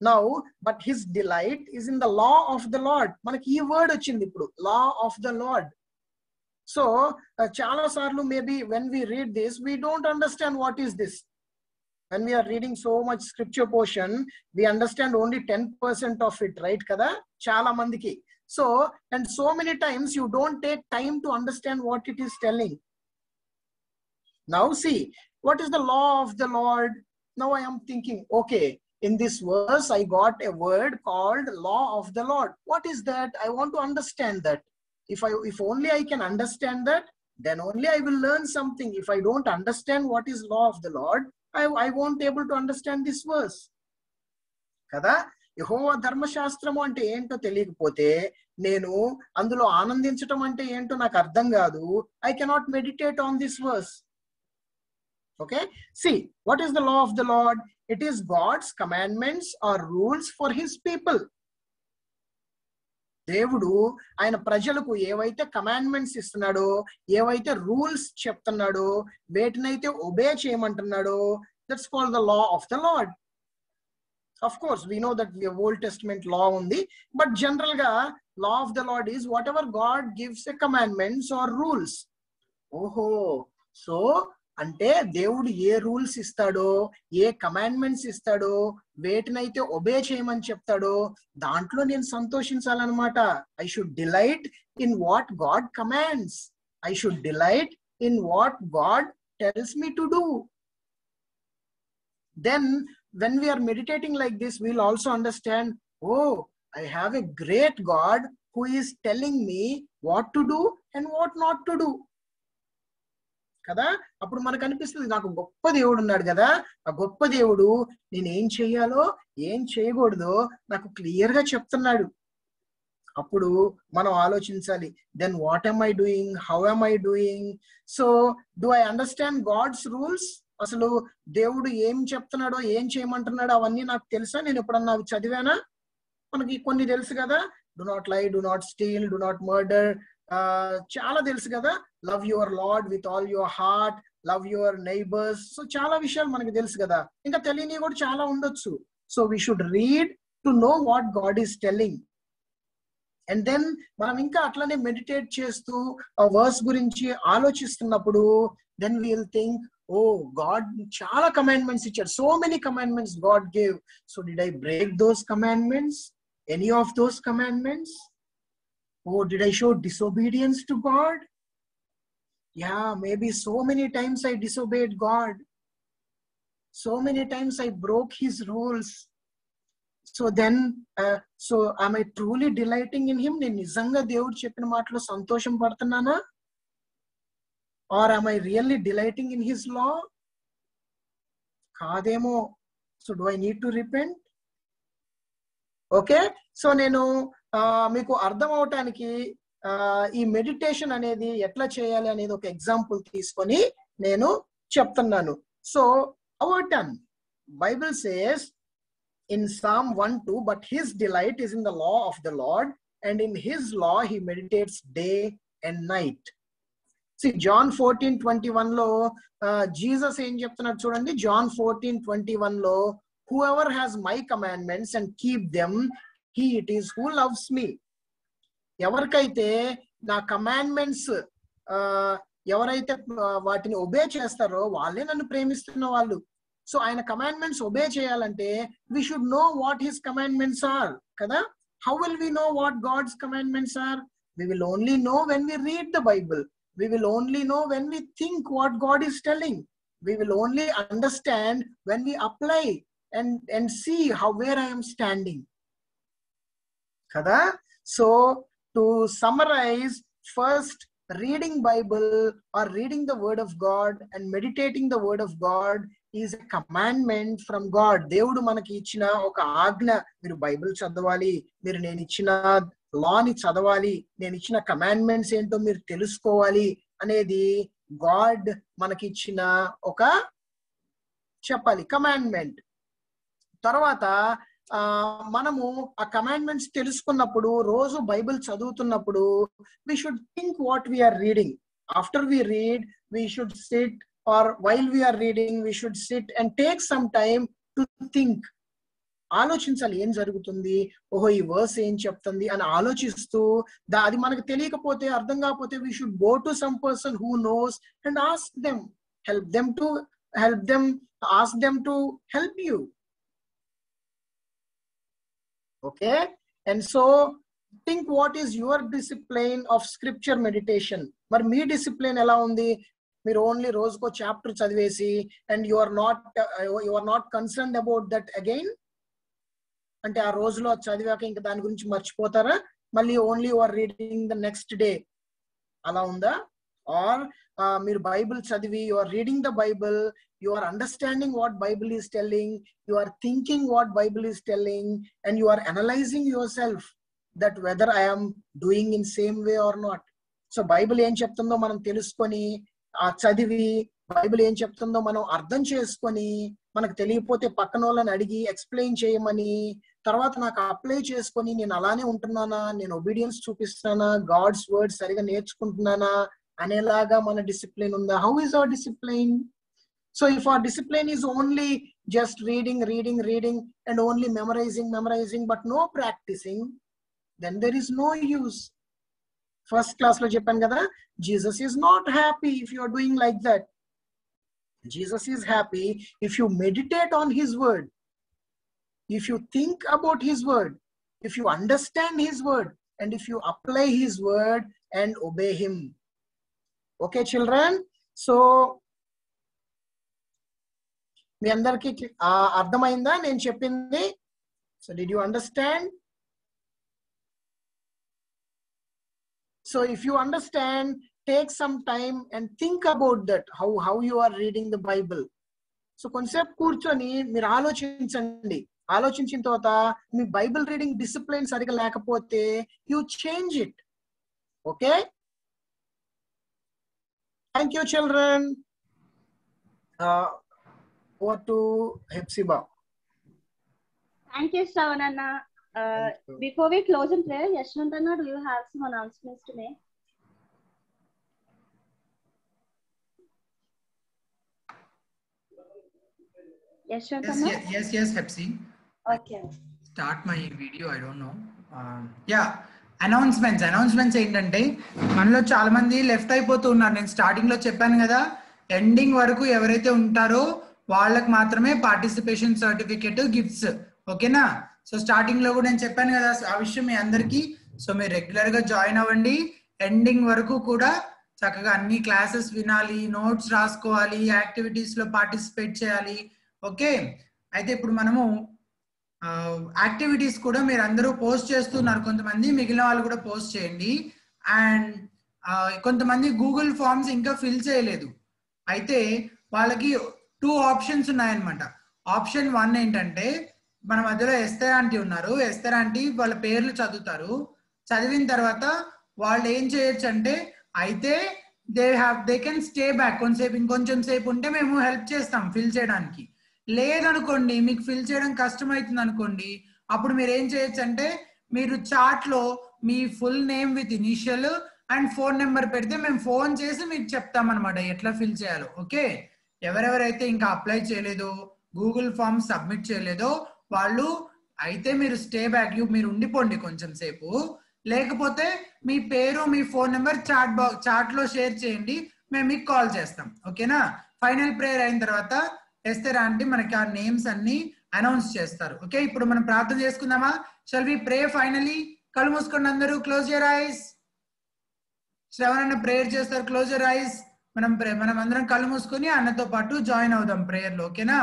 S12: Now but his delight is in the law of the lord. మనకి ఈ వర్డ్ వచ్చింది ఇప్పుడు, law of the lord. So చాలా సార్లు maybe when we read this we don't understand what is this. When we are reading so much scripture portion, we understand only 10% of it, right kada chala mandiki. So, and so many times you don't take time to understand what it is telling. Now see, what is the law of the Lord? Now I am thinking, okay, in this verse I got a word called law of the Lord. What is that? I want to understand that. If only I can understand that, then only I will learn something. If I don't understand what is law of the Lord, I won't able to understand this verse. Kada యెహోవా ధర్మశాస్త్రము అంటే ఏంటో తెలియకపోతే, నేను అందులో ఆనందించటం అంటే ఏంటో నాకు అర్థం కాదు. I cannot meditate on this verse. Okay, see, what is the law of the Lord? It is God's commandments or rules for his people. దేవుడు ఆయన ప్రజలకు ఏవైతే కమాండ్మెంట్స్ ఇస్తున్నాడో, ఏవైతే రూల్స్ చెప్తున్నాడో, వేటినైతే ఒబే చేయమంటున్నాడో, that's called the law of the lord. Of course, we know that the Old Testament law undi, but general ga law of the Lord is whatever God gives a commandments or rules. Oho, so ante దేవుడు ఏ rules ఇస్తాడో, ఏ commandments ఇస్తాడో, వేటినైతే obey చేయమని చెప్తాడో దాంట్లో నేను సంతోషించాలన్నమాట. I should delight in what God commands. I should delight in what God tells me to do. Then when we are meditating like this, we'll also understand, oh, I have a great God who is telling me what to do and what not to do. కదా అప్పుడు మనకు అనిపిస్తుంది, నాకు గొప్ప దేవుడు ఉన్నాడు కదా, ఆ గొప్ప దేవుడు నేను ఏం చేయాలో ఏం చేయకూడదో నాకు క్లియర్ గా చెప్తున్నాడు. అప్పుడు మనం ఆలోచించాలి, then what am I doing, how am I doing? So do I understand God's rules? అసలు దేవుడు ఏం చెప్తున్నాడో, ఏం చేయమంటున్నాడో అవన్నీ నాకు తెలుసా? నేను ఎప్పుడన్నా అవి చదివానా? మనకి కొన్ని తెలుసు కదా, డు నాట్ లై, do not steel, do not murder, చాలా తెలుసు కదా, love your lord with all your heart, love your neighbours. So చాలా విషయాలు మనకి తెలుసు కదా, ఇంకా తెలియని కూడా చాలా ఉండొచ్చు. So we should read to know what god is telling. And then మనం ఇంకా అట్లనే మెడిటేట్ చేస్తూ ఆ వర్స్ గురించి ఆలోచిస్తున్నప్పుడు then we will think, oh, God chala commandments ichadu, so many commandments God gave. So did I break those commandments? Any of those commandments? Oh, did I show disobedience to God? Yeah, maybe so many times I disobeyed God. So many times I broke his rules. So then, so am I truly delighting in him? నేను నిజంగా దేవుడు చెప్పిన మాటలో సంతోషం పడుతున్నానా? Or am I really delighting in his law? కాదేమో. So do I need to repent? Okay, so నేను మీకు అర్థం అవటానికి ఈ మెడిటేషన్ అనేది ఎట్లా చేయాలి అనేది ఒక ఎగ్జాంపుల్ తీసుకొని నేను చెప్తున్నాను. So our turn. Bible says in Psalm 1:2, but his delight is in the law of the Lord, and in his law he meditates day and night. See, John 14:21 లో జీసస్ ఏం చెప్తున్నాడు చూడండి. John 14:21 లో, whoever has my commandments and keep them, he it is who loves me. ఎవరికైతే నా commandments ఎవరైతే వాటిని obey చేస్తారో వాళ్ళే నన్ను ప్రేమిస్తున్న వాళ్ళు. సో ఆయన కమాండ్మెంట్స్ ఒబే చేయాలంటే we should know what his commandments are కదా. How will we know what God's commandments are? We will only know when we read the Bible. We will only know when we think what God is telling. We will only understand when we apply and see where I am standing kada. So to summarize, first, reading Bible or reading the word of God and meditating the word of God is a commandment from God. దేవుడు మనకి ఇచ్చిన ఒక ఆజ్ఞ. మీరు Bible చదవాలి, మీరు నేను ఇచ్చిన లాని చదవాలి, నేను ఇచ్చిన కమాండ్మెంట్స్ ఏంటో మీరు తెలుసుకోవాలి అనేది గాడ్ మనకి ఇచ్చిన ఒక చెప్పాలి కమాండ్మెంట్. తర్వాత మనము ఆ కమాండ్మెంట్స్ తెలుసుకున్నప్పుడు రోజు బైబిల్ చదువుతున్నప్పుడు we should think what we are reading. After we read, we should sit, or while we are reading, we should sit and take some time to think. ఆలోచించాలి ఏం జరుగుతుంది, ఓహో ఈ వర్స్ ఏం చెప్తుంది అని ఆలోచిస్తూ అది మనకు తెలియకపోతే అర్థం కాకపోతే we should go to some person who knows and ask them, ask them to help you. Okay, and so think what is your discipline of scripture meditation. మరి మీ డిసిప్లిన్ ఎలా ఉంది? మీరు ఓన్లీ రోజుకో చాప్టర్ చదివేసి and you are not concerned about that again, అంటే ఆ రోజులో చదివాక ఇంకా దాని గురించి మర్చిపోతారా? మళ్ళీ only you are reading the next day అలా ఉందా? Or మీరు బైబిల్ చదివి you are reading the Bible, you are understanding what Bible is telling, you are thinking what Bible is telling, and you are analyzing yourself that whether I am doing in same way or not. So Bible ఏం చెప్తుందో మనం తెలుసుకొని చదివి Bible ఏం చెప్తుందో మనం అర్థం చేసుకొని మనకు తెలియకపోతే పక్కన వాళ్ళని అడిగి ఎక్స్ప్లెయిన్ చేయమని, తర్వాత నాకు అప్లై చేసుకొని నేను అలానే ఉంటున్నానా, నేను ఒబీడియన్స్ చూపిస్తున్నానా, గాడ్స్ వర్డ్ సరిగా నేర్చుకుంటున్నానా అనేలాగా మన డిసిప్లిన్ ఉందా? How is our discipline? So if our discipline is only just reading and only memorizing but no practicing, then there is no use. First class lo cheppan kada, Jesus is not happy if you are doing like that. Jesus is happy if you meditate on his word, if you think about his word, if you understand his word, and if you apply his word and obey him. Okay children, so మీ అందరికి అర్థమైందా నేను చెప్పింది? So did you understand? So if you understand, take some time and think about that, how you are reading the Bible. So కొంతసేపు కూర్చొని మీరు ఆలోచించండి. ఆలోచించిన తర్వాత మీ బైబిల్ రీడింగ్ డిసిప్లిన్ సరిగా లేకపోతే you change it. Okay, thank you children. Over to Hepzibah.
S4: Thank you, Shravan Anna. Before we close in prayer, Yashwant Anna, do you have some announcements to make? Yashwant Anna?
S1: Yes, Hepsi.
S4: Okay.
S1: Start my video, I don't know. Yeah, announcements ఏంటంటే మనలో చాలా మంది left అయిపోతూ ఉన్నారు. నేను starting లో చెప్పాను కదా, ఎండింగ్ వరకు ఎవరైతే ఉంటారో వాళ్ళకి మాత్రమే పార్టిసిపేషన్ సర్టిఫికెట్ గిఫ్ట్స్. ఓకేనా? సో స్టార్టింగ్ లో కూడా నేను చెప్పాను కదా ఆ విషయం మీ అందరికి. సో మీరు రెగ్యులర్ గా జాయిన్ అవ్వండి. ఎండింగ్ వరకు కూడా చక్కగా అన్ని క్లాసెస్ వినాలి, నోట్స్ రాసుకోవాలి, యాక్టివిటీస్ లో పార్టిసిపేట్ చేయాలి. ఓకే, అయితే ఇప్పుడు మనము యాక్టివిటీస్ కూడా మీరు అందరూ పోస్ట్ చేస్తున్నారు, కొంతమంది మిగిలిన వాళ్ళు కూడా పోస్ట్ చేయండి. అండ్ కొంతమంది గూగుల్ ఫామ్స్ ఇంకా ఫిల్ చేయలేదు, అయితే వాళ్ళకి 2 ఆప్షన్స్ ఉన్నాయన్నమాట. ఆప్షన్ 1 ఏంటంటే మన మధ్యలో ఎస్తర్ ఆంటీ ఉన్నారు, ఎస్తర్ ఆంటీ వాళ్ళ పేర్లు చదువుతారు, చదివిన తర్వాత వాళ్ళు ఏం చేయొచ్చు అంటే అయితే దే కెన్ స్టే బ్యాక్, ఇంకొంచెం సేపు ఉంటే మేము హెల్ప్ చేస్తాం ఫిల్ చేయడానికి. లేదనుకోండి మీకు ఫిల్ చేయడం కష్టం అవుతుంది అనుకోండి, అప్పుడు మీరు ఏం చేయొచ్చు అంటే మీరు చాట్ లో మీ full name with initial and phone number పెడితే మేము ఫోన్ చేసి మీకు చెప్తాం అనమాట ఎట్లా ఫిల్ చేయాలో. ఓకే, ఎవరెవరైతే ఇంకా అప్లై చేయలేదో, గూగుల్ ఫామ్ సబ్మిట్ చేయలేదో వాళ్ళు అయితే మీరు స్టే బ్యాక్, మీరు ఉండిపోండి కొంచెం సేపు, లేకపోతే మీ పేరు మీ ఫోన్ నెంబర్ చాట్ లో షేర్ చేయండి, మేము మీకు కాల్ చేస్తాం. ఓకేనా? ఫైనల్ ప్రేయర్ అయిన తర్వాత ఎస్తర్ ఆంటీ మనకి ఆ నేమ్స్ అన్ని అనౌన్స్ చేస్తారు. ఓకే, ఇప్పుడు మనం ప్రార్థన చేసుకుందామా? Shall we pray finally? కళ్ళు మూసుకోండి అందరూ, క్లోజ్ యువర్ ఐస్. శ్రవణ్ అన్న ప్రేయర్ చేస్తారు, క్లోజ్ యువర్ ఐస్. మనం అందరం కళ్ళు మూసుకొని అన్నతో పాటు జాయిన్ అవుదాం ప్రేయర్ లో. ఓకేనా?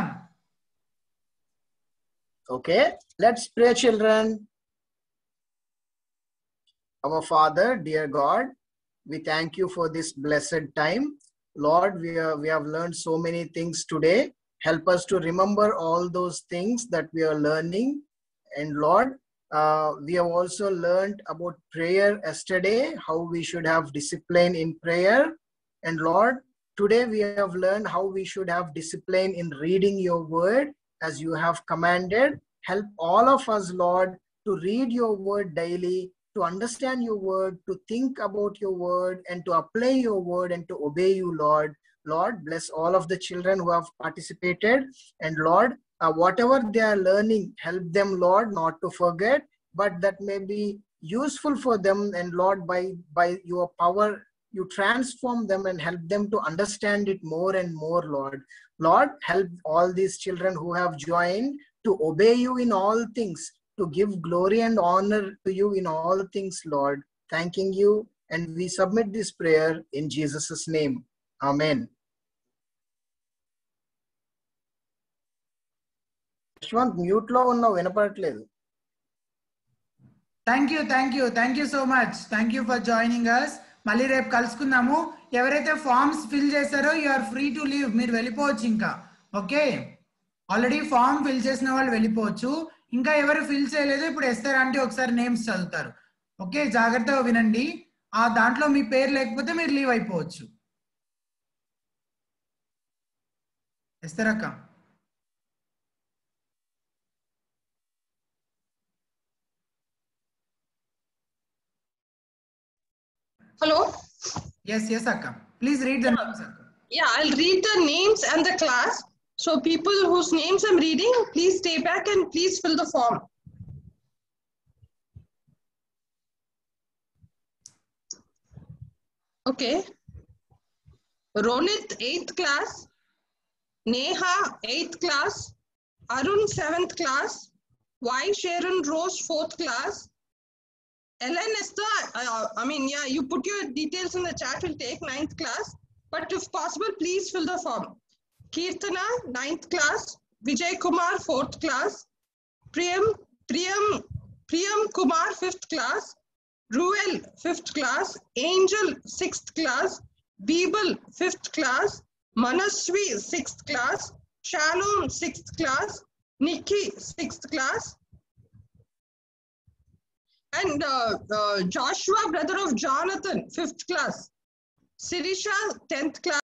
S12: Okay, let's pray, children. Our Father, dear God, we thank you for this blessed time. Lord, we have learned so many things today. Help us to remember all those things that we are learning. And Lord, we have also learned about prayer yesterday, how we should have discipline in prayer. And Lord, today we have learned how we should have discipline in reading your word as you have commanded. Help all of us, Lord, to read your word daily, to understand your word, to think about your word, and to apply your word and to obey you, Lord. Lord, bless all of the children who have participated. And Lord, whatever they are learning, help them, Lord, not to forget, but that may be useful for them. And Lord, by your power, you transform them and help them to understand it more and more, Lord. Lord, help all these children who have joined to obey you in all things, to give glory and honor to you in all things, Lord. Thanking you, and we submit this prayer in Jesus' name. Amen. Mute lo unna vinapatledu.
S1: Thank you so much. Thank you for joining us. మళ్ళీ రేపు కలుసుకుందాము. ఎవరైతే forms fill చేశారో you are free to leave, మీరు వెళ్ళిపోవచ్చు ఇంకా. Okay, already form fill చేసిన వాళ్ళు వెళ్ళిపోవచ్చు. ఇంకా ఎవరు ఫిల్ చేయలేదు, ఇప్పుడు ఎస్తర్ ఆంటీ ఒకసారి నేమ్స్ చదువుతారు. ఓకే, జాగ్రత్తగా వినండి. ఆ దాంట్లో మీ పేరు లేకపోతే మీరు లీవ్ అయిపోవచ్చు. ఎస్తర్ అక్క.
S5: Hello?
S1: Yes, Akka. Please read the names, Akka.
S5: Yeah, I'll read the names and the class. So people whose names I'm reading, please stay back and please fill the form. Okay. Ronit, 8th class. Neha, 8th class. Arun, 7th class. Y. Sharon Rose, 4th class. Ellen Esther, you put your details in the chat, we'll take 9th class. But if possible, please fill the form. Kirtana, 9th class. Vijay Kumar, 4th class. Priyam Kumar, 5th class. Ruel, 5th class. Angel, 6th class. Beeble, 5th class. Manaswi, 6th class. Shalom, 6th class. Nikki, 6th class. And Joshua, brother of Jonathan, 5th class. Sirisha, 10th class.